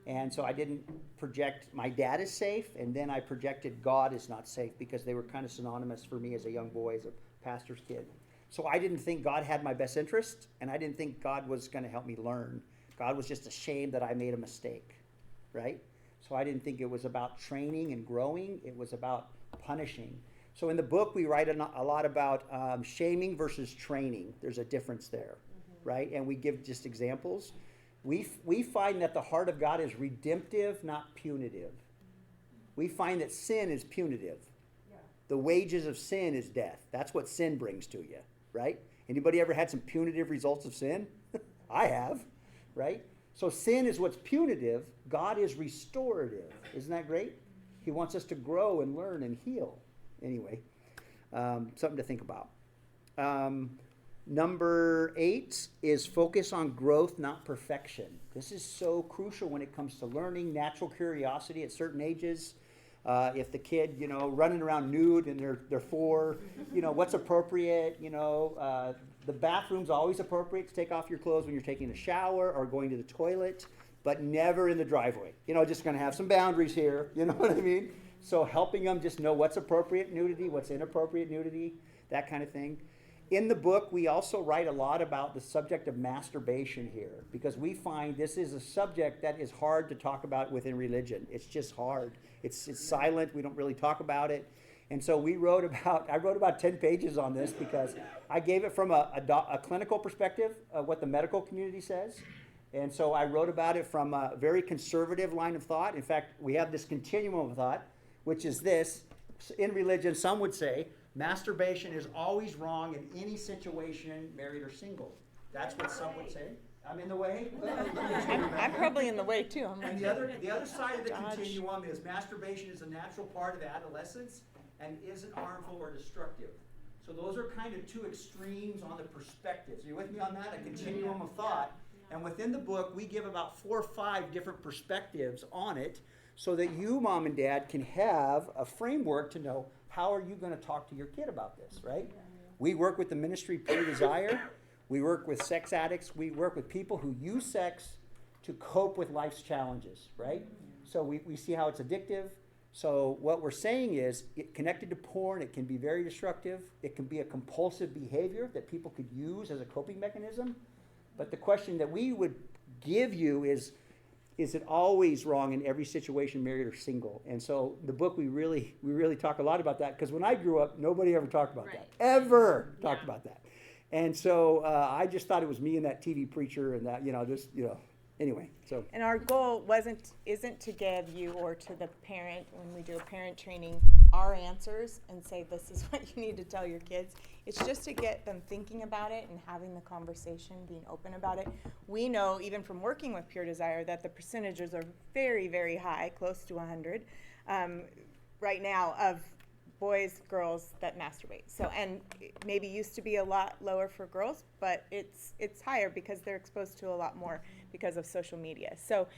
And so I didn't project my dad is safe, and then I projected God is not safe because they were kind of synonymous for me as a young boy, as a pastor's kid. So I didn't think God had my best interest, and I didn't think God was going to help me learn. God was just ashamed that I made a mistake, right? So I didn't think it was about training and growing. It was about punishing. So in the book, we write a lot about shaming versus training. There's a difference there, right? And we give just examples. We find that the heart of God is redemptive, not punitive. We find that sin is punitive. The wages of sin is death. That's what sin brings to you, right? Anybody ever had some punitive results of sin? I have, right? So sin is what's punitive. God is restorative. Isn't that great? He wants us to grow and learn and heal. Anyway, something to think about. Number 8 is focus on growth, not perfection. This is so crucial when it comes to learning, natural curiosity at certain ages. If the kid, running around nude and they're 4, what's appropriate, the bathroom's always appropriate to take off your clothes when you're taking a shower or going to the toilet, but never in the driveway. Just going to have some boundaries here, you know what I mean? So helping them just know what's appropriate nudity, what's inappropriate nudity, that kind of thing. In the book, we also write a lot about the subject of masturbation here because we find this is a subject that is hard to talk about within religion. It's just hard. It's silent. We don't really talk about it. And so I wrote about 10 pages on this because I gave it from a clinical perspective of what the medical community says. And so I wrote about it from a very conservative line of thought. In fact, we have this continuum of thought, which is this. In religion, some would say, masturbation is always wrong in any situation, married or single. That's what some would say. I'm in the way? I'm probably in the way too. And the other side of the continuum is masturbation is a natural part of adolescence and isn't harmful or destructive. So those are kind of two extremes on the perspectives. Are you with me on that? A continuum of thought. And within the book, we give about 4 or 5 different perspectives on it so that you, mom and dad, can have a framework to know how are you going to talk to your kid about this, right? We work with the ministry Pure Desire. We work with sex addicts. We work with people who use sex to cope with life's challenges, right? So we see how it's addictive. So what we're saying is, connected to porn, it can be very destructive. It can be a compulsive behavior that people could use as a coping mechanism. But the question that we would give you is it always wrong in every situation, married or single? And so the book, we really talk a lot about that, because when I grew up, nobody ever talked about that. Ever talked about that. And so I just thought it was me and that TV preacher and that, anyway, so. And our goal isn't to give you or to the parent, when we do a parent training, our answers and say, this is what you need to tell your kids. It's just to get them thinking about it and having the conversation, being open about it. We know, even from working with Pure Desire, that the percentages are very, very high, close to 100, right now, of boys, girls that masturbate. So, and maybe used to be a lot lower for girls, but it's higher because they're exposed to a lot more because of social media. So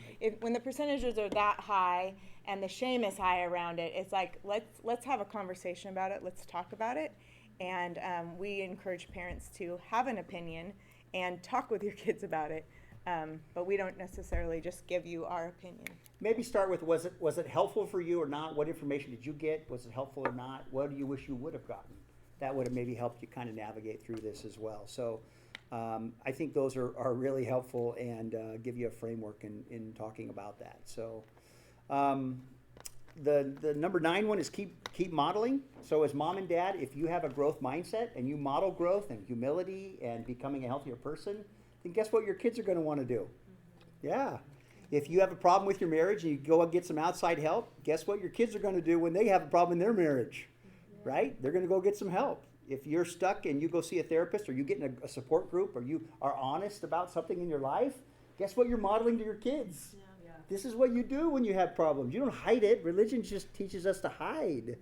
when the percentages are that high and the shame is high around it, it's like, let's have a conversation about it, let's talk about it. And we encourage parents to have an opinion and talk with your kids about it. But we don't necessarily just give you our opinion. Maybe start with, was it helpful for you or not? What information did you get? Was it helpful or not? What do you wish you would have gotten? That would have maybe helped you kind of navigate through this as well. So I think those are really helpful and give you a framework in talking about that. So the number 9 one is keep modeling. So as mom and dad, if you have a growth mindset and you model growth and humility and becoming a healthier person, then guess what your kids are going to want to do? Yeah. If you have a problem with your marriage and you go and get some outside help, guess what your kids are going to do when they have a problem in their marriage? Right? They're going to go get some help. If you're stuck and you go see a therapist or you get in a support group or you are honest about something in your life, guess what you're modeling to your kids? This is what you do when you have problems. You don't hide it. Religion just teaches us to hide.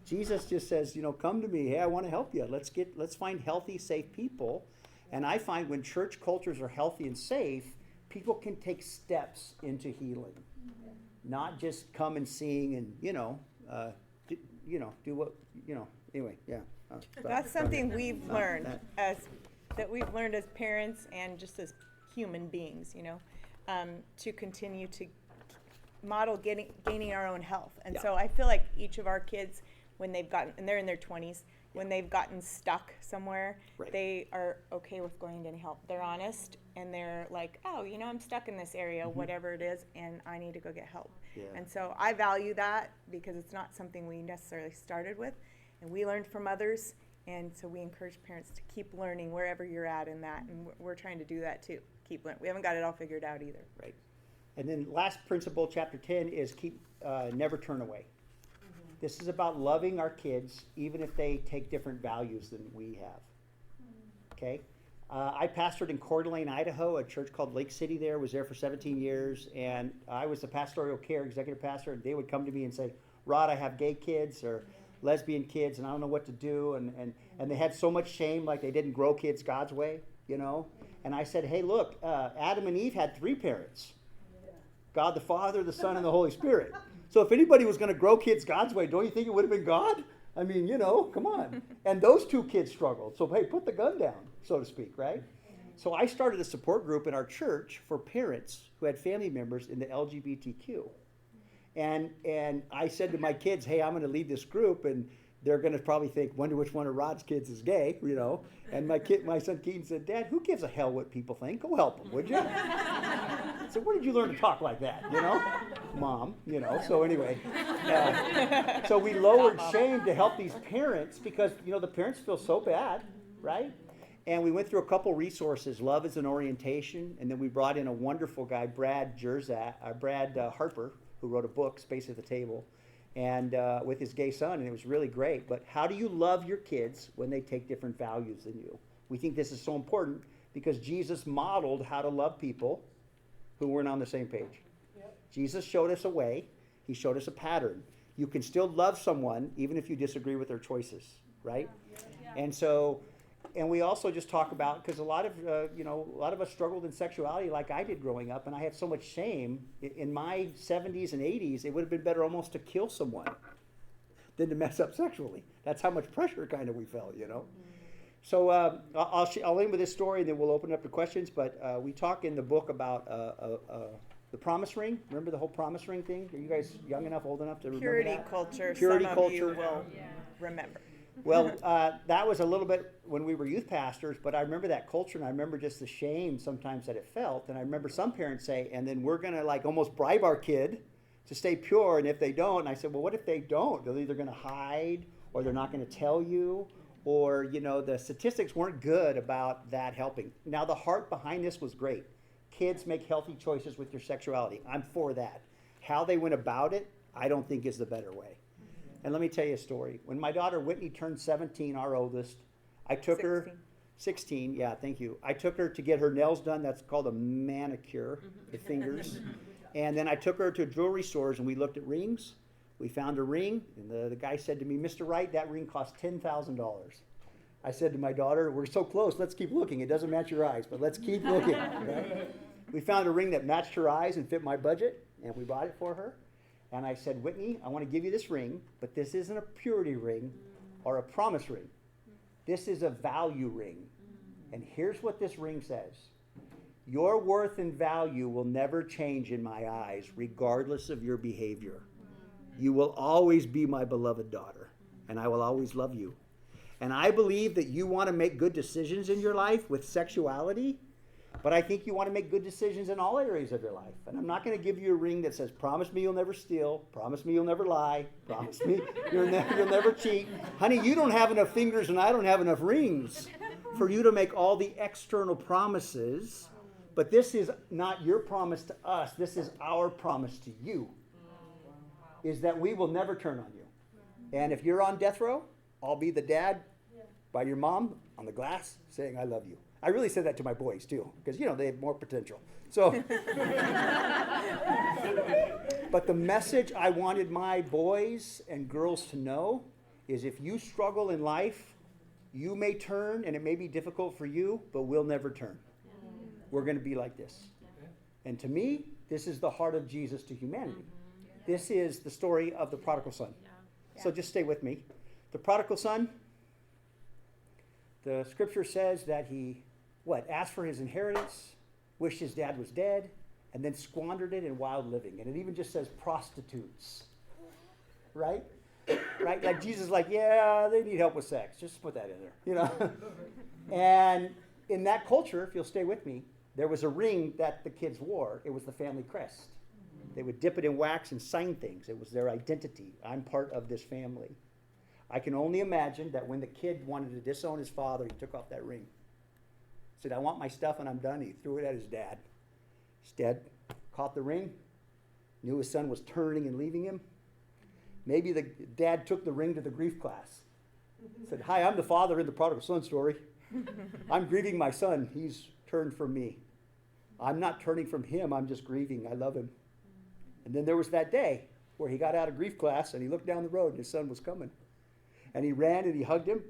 Jesus just says, come to me. Hey, I want to help you. Let's find healthy, safe people. And I find when church cultures are healthy and safe, people can take steps into healing, not just come and sing and do what Anyway, yeah. That's something we've learned as parents and just as human beings, to continue to model gaining our own health. And so I feel like each of our kids, when they've gotten, and they're in their 20s, when they've gotten stuck somewhere, they are okay with going to any help. They're honest, and they're like, oh, I'm stuck in this area, whatever it is, and I need to go get help. Yeah. And so I value that because it's not something we necessarily started with, and we learned from others, and so we encourage parents to keep learning wherever you're at in that, and we're trying to do that too. Keep learning. We haven't got it all figured out either. Right. And then last principle, chapter 10, is never turn away. This is about loving our kids, even if they take different values than we have. Okay? I pastored in Coeur d'Alene, Idaho, a church called Lake City there. Was there for 17 years. And I was the pastoral care executive pastor. And they would come to me and say, Rod, I have gay kids or lesbian kids, and I don't know what to do. And they had so much shame, like they didn't grow kids God's way, And I said, hey, look, Adam and Eve had 3 parents. God the Father, the Son, and the Holy Spirit. So if anybody was going to grow kids God's way, don't you think it would have been God? I mean, come on. And those 2 kids struggled. So, hey, put the gun down, so to speak, right? So I started a support group in our church for parents who had family members in the LGBTQ. And I said to my kids, hey, I'm going to lead this group, and they're going to probably think, wonder which one of Rod's kids is gay, And my son Keaton said, Dad, who gives a hell what people think? Go help them, would you? So where did you learn to talk like that, Mom, So anyway, so we lowered shame to help these parents because, the parents feel so bad, right? And we went through a couple resources, Love is an Orientation, and then we brought in a wonderful guy, Brad Harper, who wrote a book, Space at the Table, and with his gay son, and it was really great. But how do you love your kids when they take different values than you? We think this is so important because Jesus modeled how to love people who weren't on the same page. Yep. Jesus showed us a way. He showed us a pattern. You can still love someone even if you disagree with their choices, right? Yeah. And we also just talk about, because a lot of us struggled in sexuality like I did growing up, and I had so much shame. In my 70s and 80s, it would have been better almost to kill someone than to mess up sexually. That's how much pressure kind of we felt, So I'll end with this story, and then we'll open up to questions. But we talk in the book about the promise ring. Remember the whole promise ring thing? Are you guys young enough, old enough to remember Purity that? culture. Purity some culture. of you will remember. Well, that was a little bit when we were youth pastors, but I remember that culture, and I remember just the shame sometimes that it felt. And I remember some parents say, and then we're going to almost bribe our kid to stay pure, and if they don't, and I said, well, what if they don't? They're either going to hide, or they're not going to tell you, or, the statistics weren't good about that helping. Now, the heart behind this was great. kids make healthy choices with your sexuality. I'm for that. How they went about it, I don't think is the better way. And let me tell you a story. When my daughter Whitney turned 17, our oldest, I took her 16, yeah, thank you. I took her to get her nails done. That's called a manicure, the fingers. And then I took her to jewelry stores and we looked at rings. We found a ring, and the guy said to me, Mr. Wright, that ring cost $10,000. I said to my daughter, we're so close, let's keep looking. It doesn't match your eyes, but let's keep looking. Right? We found a ring that matched her eyes and fit my budget, and we bought it for her. And I said, Whitney, I want to give you this ring, but this isn't a purity ring or a promise ring. This is a value ring. And here's what this ring says. Your worth and value will never change in my eyes, regardless of your behavior. You will always be my beloved daughter, and I will always love you. And I believe that you want to make good decisions in your life with sexuality, but I think you want to make good decisions in all areas of your life. And I'm not going to give you a ring that says, promise me you'll never steal, promise me you'll never lie, promise me you'll never cheat. Honey, you don't have enough fingers and I don't have enough rings for you to make all the external promises. But this is not your promise to us. This is our promise to you, is that we will never turn on you. And if you're on death row, I'll be the dad by your mom on the glass saying, I love you. I really said that to my boys too, because, they have more potential. So, but the message I wanted my boys and girls to know is if you struggle in life, you may turn and it may be difficult for you, but we'll never turn. We're going to be like this. And to me, this is the heart of Jesus to humanity. This is the story of the prodigal son. So just stay with me. The prodigal son, the scripture says that he, asked for his inheritance, wished his dad was dead, and then squandered it in wild living. And it even just says prostitutes. Right? Right? Like Jesus is like, yeah, they need help with sex. Just put that in there. And in that culture, if you'll stay with me, there was a ring that the kids wore. It was the family crest. They would dip it in wax and sign things. It was their identity. I'm part of this family. I can only imagine that when the kid wanted to disown his father, he took off that ring. Said, I want my stuff and I'm done. He threw it at his dad. His dad caught the ring, knew his son was turning and leaving him. Maybe the dad took the ring to the grief class. Said, hi, I'm the father in the prodigal son story. I'm grieving my son. He's turned from me. I'm not turning from him. I'm just grieving. I love him. And then there was that day where he got out of grief class and he looked down the road and his son was coming. And he ran and he hugged him.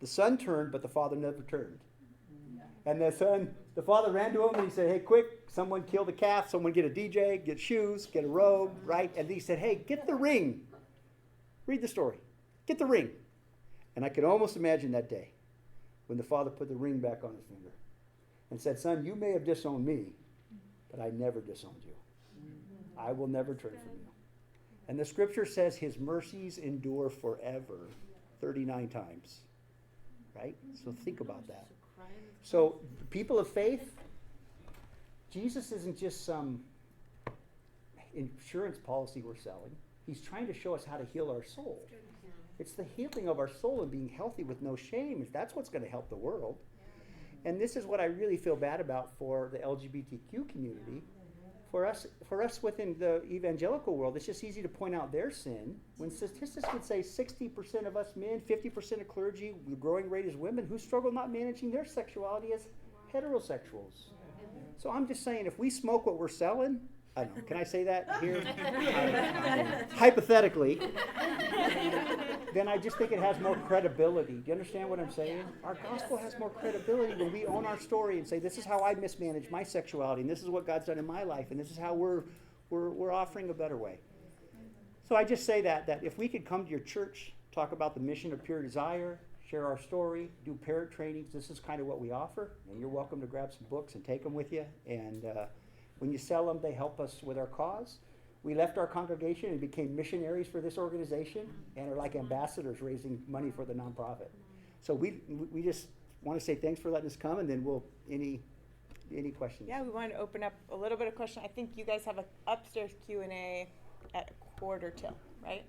The son turned, but the father never turned. And the father ran to him and he said, hey, quick, someone kill the calf, someone get a DJ, get shoes, get a robe, right? And he said, hey, get the ring. Read the story. Get the ring. And I could almost imagine that day when the father put the ring back on his finger and said, son, you may have disowned me, but I never disowned you. I will never turn from you. And the scripture says his mercies endure forever, 39 times. Right? So think about that. So the people of faith, Jesus isn't just some insurance policy we're selling. He's trying to show us how to heal our soul. It's the healing of our soul and being healthy with no shame. That's what's going to help the world. And this is what I really feel bad about for the LGBTQ community. For us within the evangelical world, it's just easy to point out their sin. When statistics would say 60% of us men, 50% of clergy, the growing rate is women who struggle not managing their sexuality as heterosexuals. So I'm just saying, if we smoke what we're selling, I don't know, can I say that here? Hypothetically, then I just think it has more credibility. Do you understand what I'm saying? Our gospel has more credibility when we own our story and say, this is how I mismanaged my sexuality, and this is what God's done in my life, and this is how we're offering a better way. So I just say that if we could come to your church, talk about the mission of Pure Desire, share our story, do parent trainings, this is kind of what we offer, and you're welcome to grab some books and take them with you, and when you sell them, they help us with our cause. We left our congregation and became missionaries for this organization and are like ambassadors raising money for the nonprofit. So we just want to say thanks for letting us come, and then we'll, any questions? Yeah, we want to open up a little bit of question. I think you guys have an upstairs Q&A at 1:45, right?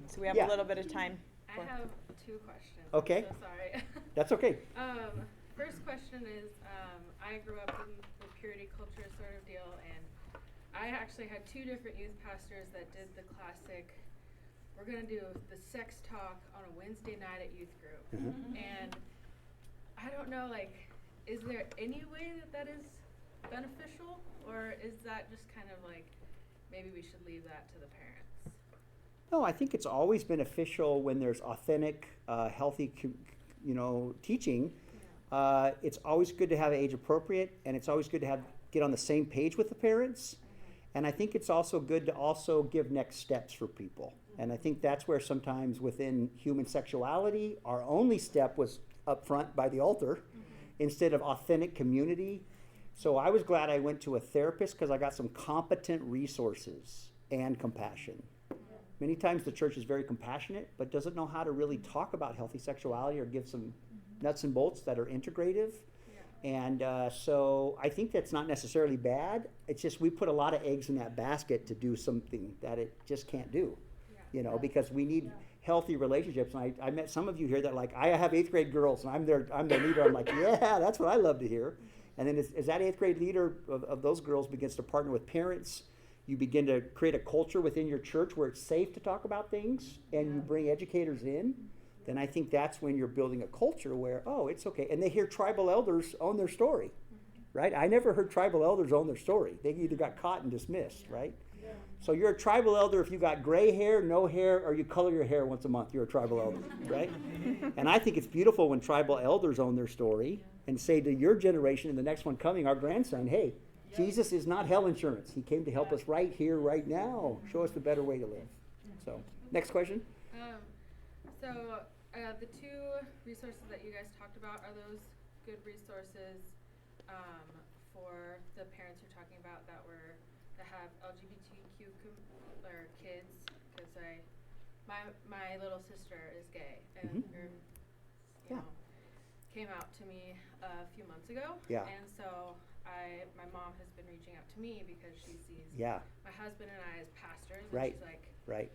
So we have a little bit of time. I have 2 questions. Okay. I'm so sorry. That's okay. First question is, I grew up with purity culture sort of deal, and I actually had 2 different youth pastors that did the classic, we're going to do the sex talk on a Wednesday night at youth group. And I don't know, like, is there any way that that is beneficial, or is that just kind of like, maybe we should leave that to the parents? No, I think it's always beneficial when there's authentic, healthy, teaching. It's always good to have age appropriate, and it's always good to get on the same page with the parents. And I think it's also good to also give next steps for people. And I think that's where sometimes within human sexuality, our only step was up front by the altar instead of authentic community. So I was glad I went to a therapist because I got some competent resources and compassion. Many times the church is very compassionate, but doesn't know how to really talk about healthy sexuality or give some nuts and bolts that are integrative. And so I think that's not necessarily bad. It's just we put a lot of eggs in that basket to do something that it just can't do, because we need healthy relationships. And I met some of you here that like, I have 8th grade girls and I'm their leader. I'm like, yeah, that's what I love to hear. And then as that 8th grade leader of those girls begins to partner with parents, you begin to create a culture within your church where it's safe to talk about things, and you bring educators in. Then I think that's when you're building a culture where, oh, it's okay. And they hear tribal elders own their story, right? I never heard tribal elders own their story. They either got caught and dismissed, right? Yeah. So you're a tribal elder if you got gray hair, no hair, or you color your hair once a month. You're a tribal elder, right? And I think it's beautiful when tribal elders own their story and say to your generation and the next one coming, our grandson, hey, Jesus is not hell insurance. He came to help us right here, right now. Show us the better way to live. So, next question. The 2 resources that you guys talked about, are those good resources for the parents you're talking about that have LGBTQ or kids? Because my little sister is gay and came out to me a few months ago. Yeah. And so my mom has been reaching out to me because she sees my husband and I as pastors, and she's like,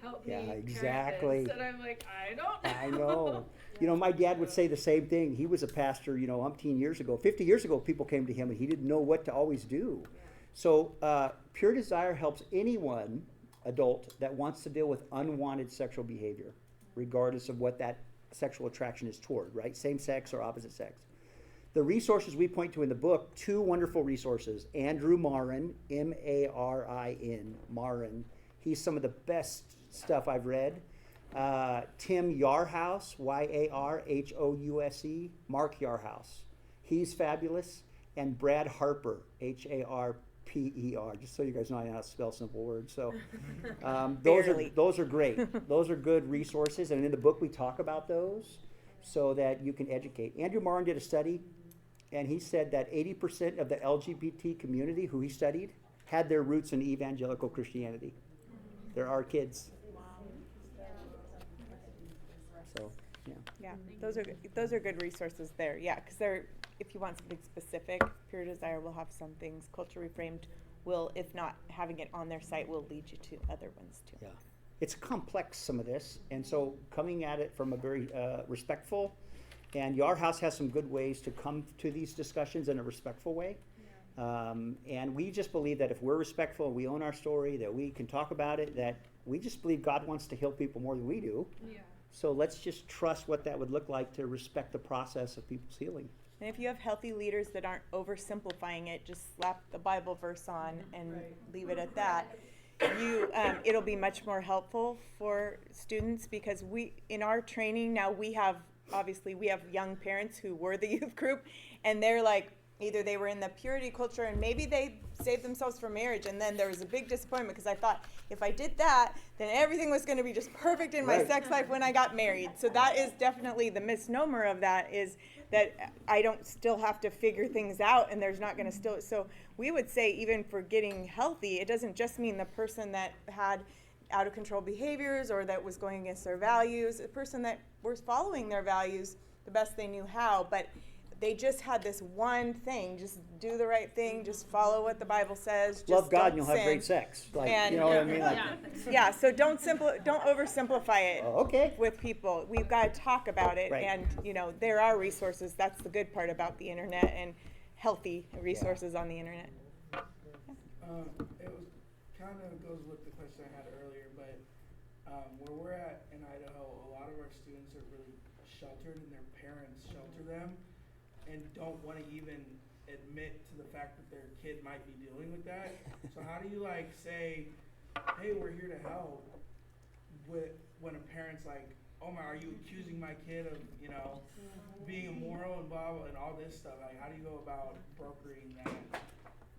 help me exactly. This. And I'm like, I don't know. I know. My dad would say the same thing. He was a pastor, umpteen years ago. 50 years ago, people came to him and he didn't know what to always do. Yeah. So Pure Desire helps anyone, adult, that wants to deal with unwanted sexual behavior, regardless of what that sexual attraction is toward, right? Same sex or opposite sex. The resources we point to in the book, 2 wonderful resources. Andrew Marin, M-A-R-I-N, Marin. He's some of the best stuff I've read. Tim Yarhouse, Y-A-R-H-O-U-S-E, Mark Yarhouse. He's fabulous. And Brad Harper, H-A-R-P-E-R, just so you guys know how to spell simple words. So those are great. Those are good resources. And in the book we talk about those so that you can educate. Andrew Marin did a study, and he said that 80% of the LGBT community who he studied had their roots in evangelical Christianity. They're our kids. So, yeah, those are good resources there. Yeah, because if you want something specific, Pure Desire will have some things. Culture Reframed will, if not having it on their site, will lead you to other ones too. Yeah, it's complex, some of this, and so coming at it from a very respectful, and Your House has some good ways to come to these discussions in a respectful way. And we just believe that if we're respectful and we own our story, that we can talk about it, that we just believe God wants to heal people more than we do. Yeah. So let's just trust what that would look like to respect the process of people's healing. And if you have healthy leaders that aren't oversimplifying it, just slap the Bible verse on and leave it at that. It'll be much more helpful for students, because in our training now we have young parents who were the youth group, and they're like, either they were in the purity culture and maybe they saved themselves for marriage, and then there was a big disappointment because I thought if I did that, then everything was going to be just perfect in my sex life when I got married. So that is definitely the misnomer of that, is that I don't still have to figure things out and there's not going to still. So we would say even for getting healthy, it doesn't just mean the person that had out of control behaviors or that was going against their values, the person that was following their values the best they knew how, but they just had this one thing: just do the right thing, just follow what the Bible says. Just love God, and you'll have great sex. Like, and, you know what I mean? Like, yeah. So don't oversimplify it. With people, we've got to talk about it, and there are resources. That's the good part about the internet, and healthy resources on the internet. It was kind of goes with the question I had earlier, but where we're at in Idaho, a lot of our students are really sheltered, and their parents shelter them, and don't want to even admit to the fact that their kid might be dealing with that. So how do you like say, hey, we're here to help, when a parent's like, oh my, are you accusing my kid of, you know, being immoral and blah, blah, and all this stuff? Like, how do you go about brokering that?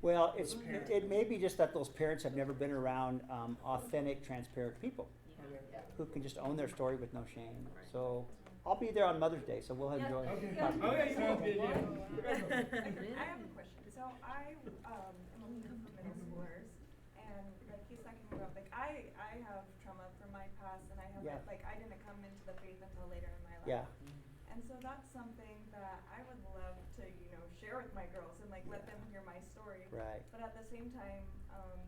Well, it may be just that those parents have never been around authentic, transparent people Okay. who can just own their story with no shame. So I'll be there on Mother's Day, so we'll enjoy it. Okay, okay, sounds good, yeah. I have a question. So I am a leader for middle schoolers, and like he's talking about, like I have trauma from my past, and I have Yeah. like I didn't come into the faith until later in my life. Yeah. And so that's something that I would love to, share with my girls and like let them hear my story. Right. But at the same time,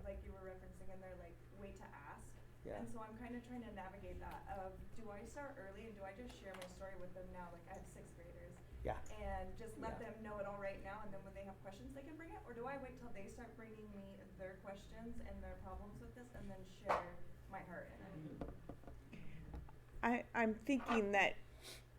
like you were referencing in there, like way to ask. Yeah. And so I'm kind of trying to navigate that of, do I start early and do I just share my story with them now? Like I have 6th graders. Yeah. And just let Yeah. them know it all right now, and then when they have questions, they can bring it? Or do I wait till they start bringing me their questions and their problems with this, and then share my heart in it? I'm thinking that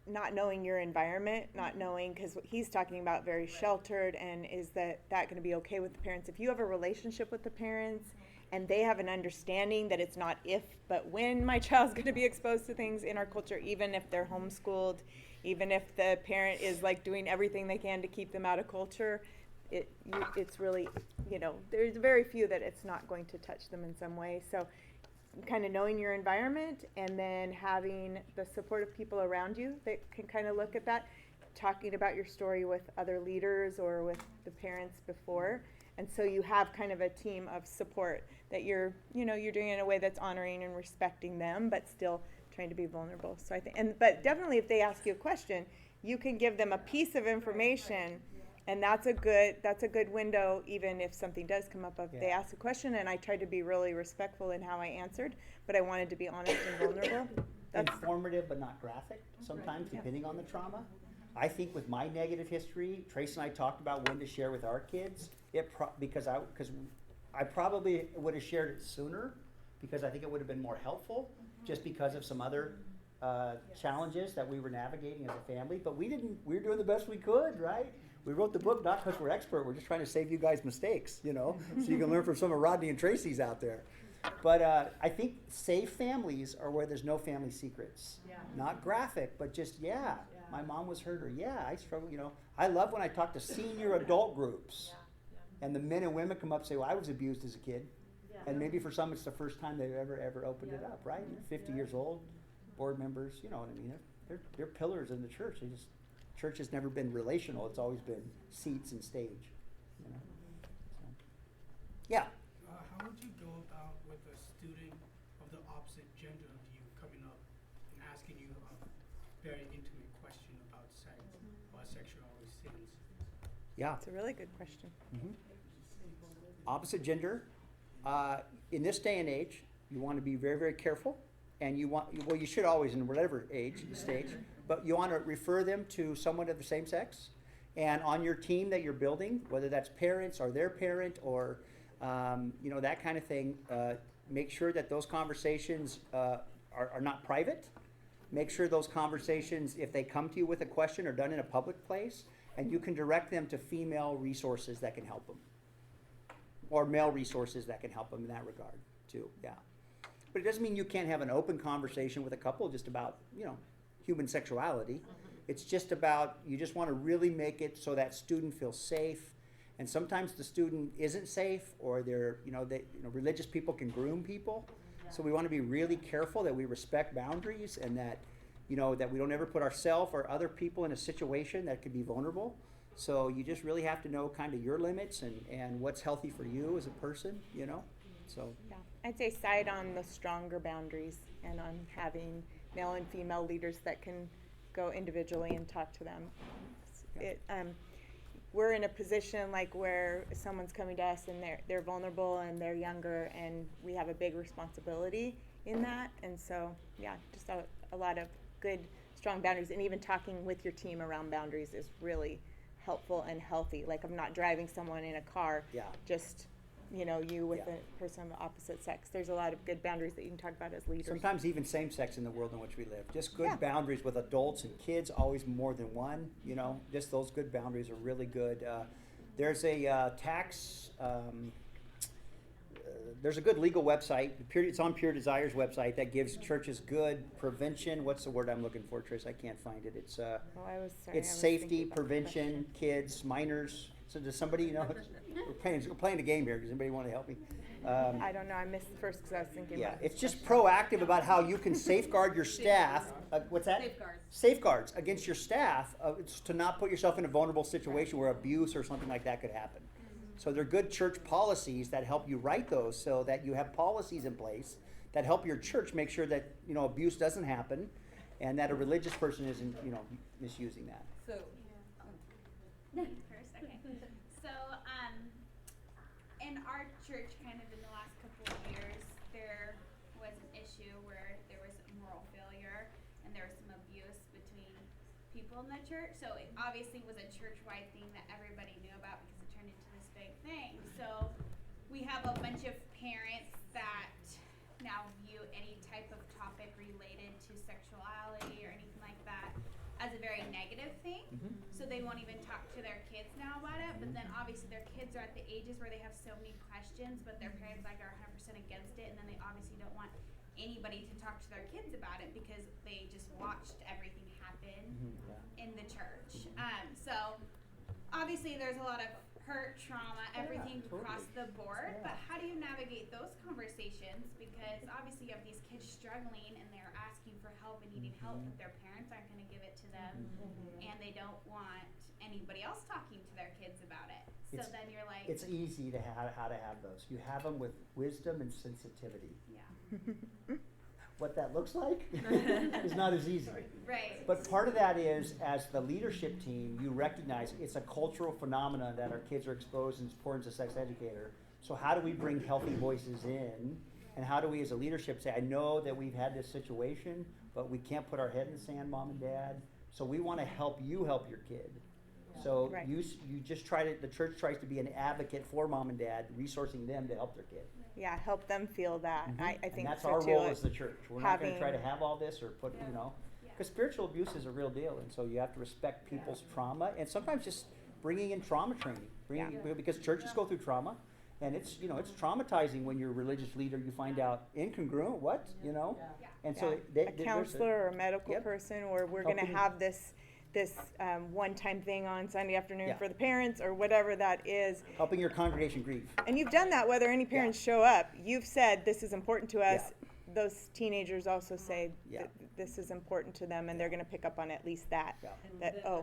not knowing your environment, not knowing, because he's talking about very sheltered, and is that going to be okay with the parents? If you have a relationship with the parents and they have an understanding that it's not if, but when my child's going to be exposed to things in our culture, even if they're homeschooled, even if the parent is like doing everything they can to keep them out of culture, it's really, there's very few that it's not going to touch them in some way. So kind of knowing your environment, and then having the supportive people around you that can kind of look at that, talking about your story with other leaders or with the parents before. And so you have kind of a team of support that you're doing in a way that's honoring and respecting them, but still trying to be vulnerable. So I think, but definitely if they ask you a question, you can give them a piece of information. And that's a good window, even if something does come up. If they ask a question, and I tried to be really respectful in how I answered, but I wanted to be honest and vulnerable. That's Informative but not graphic sometimes, depending on the trauma. I think with my negative history, Trace and I talked about when to share with our kids. Because I probably would have shared it sooner, because I think it would have been more helpful, just because of some other challenges that we were navigating as a family. But we were doing the best we could, right? We wrote the book not because we're expert. We're just trying to save you guys mistakes, so you can learn from some of Rodney and Tracy's out there. But I think safe families are where there's no family secrets. Yeah. Not graphic, but just, my mom was hurt, or I struggle, I love when I talk to senior adult groups, and the men and women come up and say, well, I was abused as a kid. And maybe for some it's the first time they've ever opened it up, right? They're 50 years old, board members, you know what I mean? They're pillars in the church. Church has never been relational. It's always been seats and stage. So, yeah. How would you go about with a student of the opposite gender of you coming up and asking you a very intimate question about sex or sexual sins? Yeah. a really good question. Opposite gender. In this day and age, you want to be very, very careful. And you should always, in whatever stage, but you want to refer them to someone of the same sex. And on your team that you're building, whether that's parents or their parent or, that kind of thing, make sure that those conversations are not private. Make sure those conversations, if they come to you with a question, are done in a public place, and you can direct them to female resources that can help them. Or male resources that can help them in that regard, too, But it doesn't mean you can't have an open conversation with a couple just about, human sexuality. It's just about, you just want to really make it so that student feels safe. And sometimes the student isn't safe, or religious people can groom people. So we want to be really careful that we respect boundaries, and that, that we don't ever put ourselves or other people in a situation that could be vulnerable. So you just really have to know kind of your limits and what's healthy for you as a person, So. Yeah, I'd say side on the stronger boundaries, and on having male and female leaders that can go individually and talk to them. We're in a position like where someone's coming to us and they're vulnerable and they're younger, and we have a big responsibility in that. And so, just a lot of good, strong boundaries, and even talking with your team around boundaries is really helpful and healthy. Like, I'm not driving someone in a car, Yeah. just, you know, you with Yeah. a person of the opposite sex. There's a lot of good boundaries that you can talk about as leaders. Sometimes even same sex in the world in which we live. Just good Yeah. boundaries with adults and kids, always more than one, you know, just those good boundaries are really good. There's a there's a good legal website, it's on Pure Desire's website, that gives churches good prevention. What's the word I'm looking for, Trish? I can't find it. It's Oh, it's I was safety, thinking about the prevention, question. kids, minors. So does somebody, you know, we're playing a game here. Does anybody want to help me? I don't know, I missed the first because I was thinking Yeah, about this it's just question. proactive about how you can safeguard your staff. What's that? Safeguards. Safeguards against your staff, it's to not put yourself in a vulnerable situation where abuse or something like that could happen. So they're good church policies that help you write those, so that you have policies in place that help your church make sure that, you know, abuse doesn't happen, and that a religious person isn't, you know, misusing that. So, First, okay. So, in our church, kind of in the last couple of years, there was an issue where there was moral failure and there was some abuse between people in the church. So it obviously was a church-wide thing that everybody knew about because it turned into this big thing. So we have a bunch of parents that now view any type of topic related to sexuality or anything like that as a very negative thing. So they won't even talk to their kids now about it, but then obviously their kids are at the ages where they have so many questions, but their parents like are 100% against it, and then they obviously don't want anybody to talk to their kids about it because they just watched everything happen in the church. So obviously there's a lot of hurt, trauma, everything across the board, but how do you navigate those conversations? Because obviously you have these kids struggling and they're asking for help and needing help, but their parents aren't going to give it to them, and they don't want anybody else talking to their kids about it. So then you're like, It's easy to have how to have those. You have them with wisdom and sensitivity. yeah, What that looks like is not as easy. right. But part of that is, as the leadership team, you recognize it's a cultural phenomenon that our kids are exposed and important as a sex educator. So how do we bring healthy voices in? And how do we as a leadership say, I know that we've had this situation, but we can't put our head in the sand, mom and dad. So we want to help you help your kid. So Right. you just the church tries to be an advocate for mom and dad, resourcing them to help their kid. Yeah, help them feel that. I think And that's so our too. role as the church. We're not going to try to having- have all this or put, you know, because spiritual abuse is a real deal, and so you have to respect people's trauma, and sometimes just bringing in trauma training, because churches go through trauma, and it's, you know, it's traumatizing when you're a religious leader, you find out incongruent, what, you know, and so Yeah. A counselor or a medical Yep. person, or we're going to Helping- have this one-time thing on Sunday afternoon Yeah. for the parents, or whatever that is. helping your congregation grieve. And you've done that whether any parents show up. You've said this is important to us. Yeah. Those teenagers also say Yeah. this is important to them, and they're going to pick up on at least that. Yeah. That Yeah.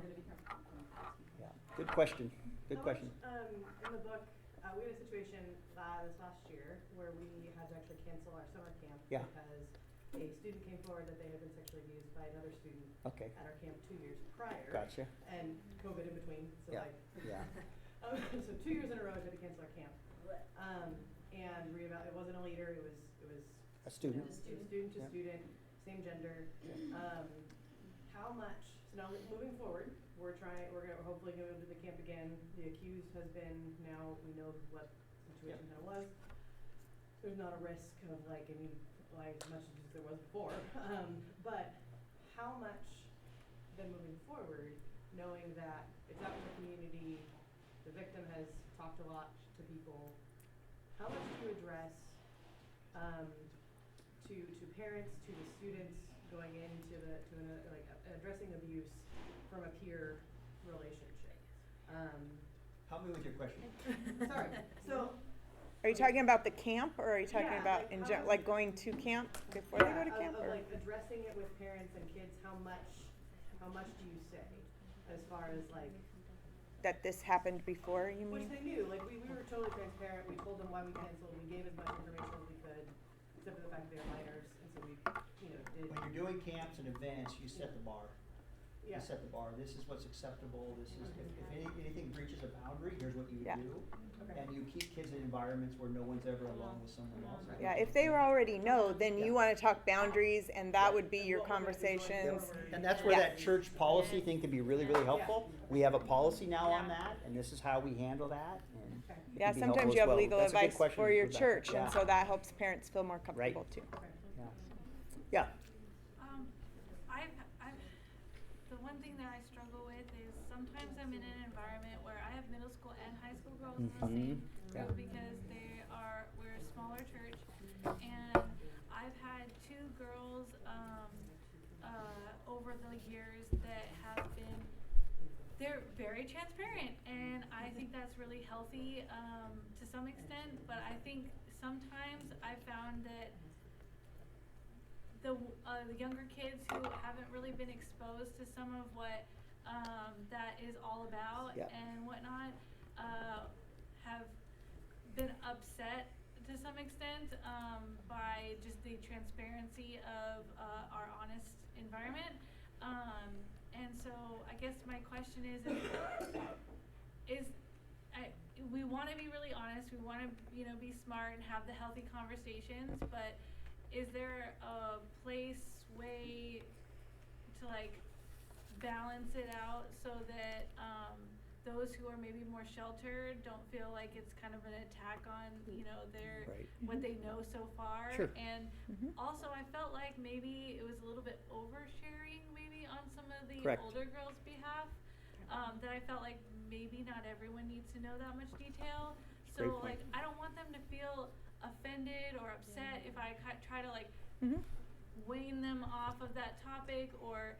Good question. Good question. In the book, we had a situation this last year where we had to actually cancel our summer camp Yeah. because a student came forward that they had been sexually abused by another student Okay. at our camp 2 years prior. Gotcha. And COVID in between, so Yeah. like, Yeah. so 2 years in a row we had to cancel our camp. And it wasn't a leader, it was A student. student to Yeah. student, same gender. How much, so now moving forward, we're hopefully going to the camp again. The accused has been, now we know what the situation kind of was. There's not a risk of like as much as there was before. But how much then moving forward, knowing that it's out in the community, the victim has talked a lot to people, how much do you address to parents, to the students going into addressing abuse from a peer relationship? Help me with your question. Sorry. So Are you talking about the camp, or are you talking Yeah, about like how- like going to camp before they go to camp? of Or? like addressing it with parents and kids, how much do you say as far as like That this happened before, you which mean? they knew, like we were totally transparent, we told them why we canceled, we gave as much information as we could, except for the fact that they were minors, and so we, did. When you're doing camps and events, you set the bar. Yeah. to set the bar. This is what's acceptable. This is, if anything breaches a boundary, here's what you Yeah. do. Okay. And you keep kids in environments where no one's ever alone with someone else. Yeah, if they already know, then Yeah. you wanna talk boundaries, and that would be And your what we're gonna do going conversations. forward. And that's where Yeah. that church policy thing can be really, really helpful. We have a policy now on that, and this is how we handle that, and Okay. it Yeah, can be helpful sometimes as you have well. legal That's a good advice question, for your Rebecca. church, Yeah. and so that helps parents feel more comfortable too. Okay. Yeah. Yeah. The one thing that I struggle with is sometimes I'm in an environment where I have middle school and high school girls in the same Yeah. group because we're a smaller church, and I've had 2 girls over the years that have been, they're very transparent, and I think that's really healthy to some extent, but I think sometimes I found that the younger kids who haven't really been exposed to some of what that is all about Yeah. and whatnot have been upset to some extent by just the transparency of our honest environment. And so I guess my question is we want to be really honest, we want to be smart and have the healthy conversations, but is there a way to like balance it out so that those who are maybe more sheltered don't feel like it's kind of an attack on their Right. what they know so far? Sure. And also I felt like maybe it was a little bit oversharing maybe on some of the Correct. older girls' behalf, that I felt like maybe not everyone needs to know that much detail. So Great point. like I don't want them to feel offended or upset if I try to like Mhm. wane them off of that topic, or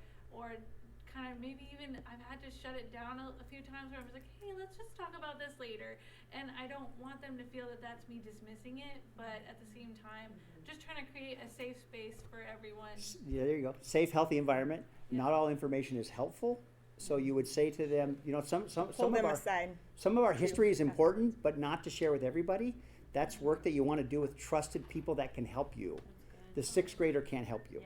kind of maybe even I've had to shut it down a few times where I was like, hey, let's just talk about this later, and I don't want them to feel that that's me dismissing it, but at the same time just trying to create a safe space for everyone. Yeah, there you go. Safe, healthy environment. Not all information is helpful, so you would say to them, some Pull of them our aside. some of our history is important, but not to share with everybody. That's work that you want to do with trusted people that can help you. The 6th grader can't help you,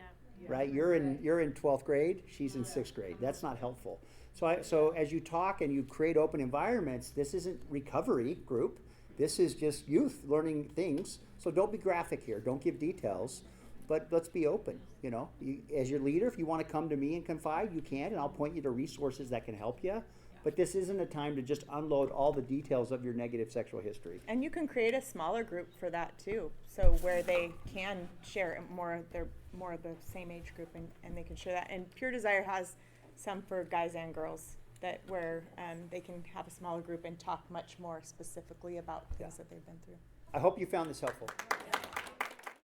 right? You're in 12th grade. She's in 6th grade. That's not helpful. So as you talk and you create open environments, this isn't recovery group. This is just youth learning things. So don't be graphic here. Don't give details, but let's be open. As your leader, if you want to come to me and confide, you can, and I'll point you to resources that can help you. But this isn't a time to just unload all the details of your negative sexual history. And you can create a smaller group for that too, so where they can share they're more of the same age group, and they can share that. And Pure Desire has some for guys and girls where they can have a smaller group and talk much more specifically about things that they've been through. I hope you found this helpful.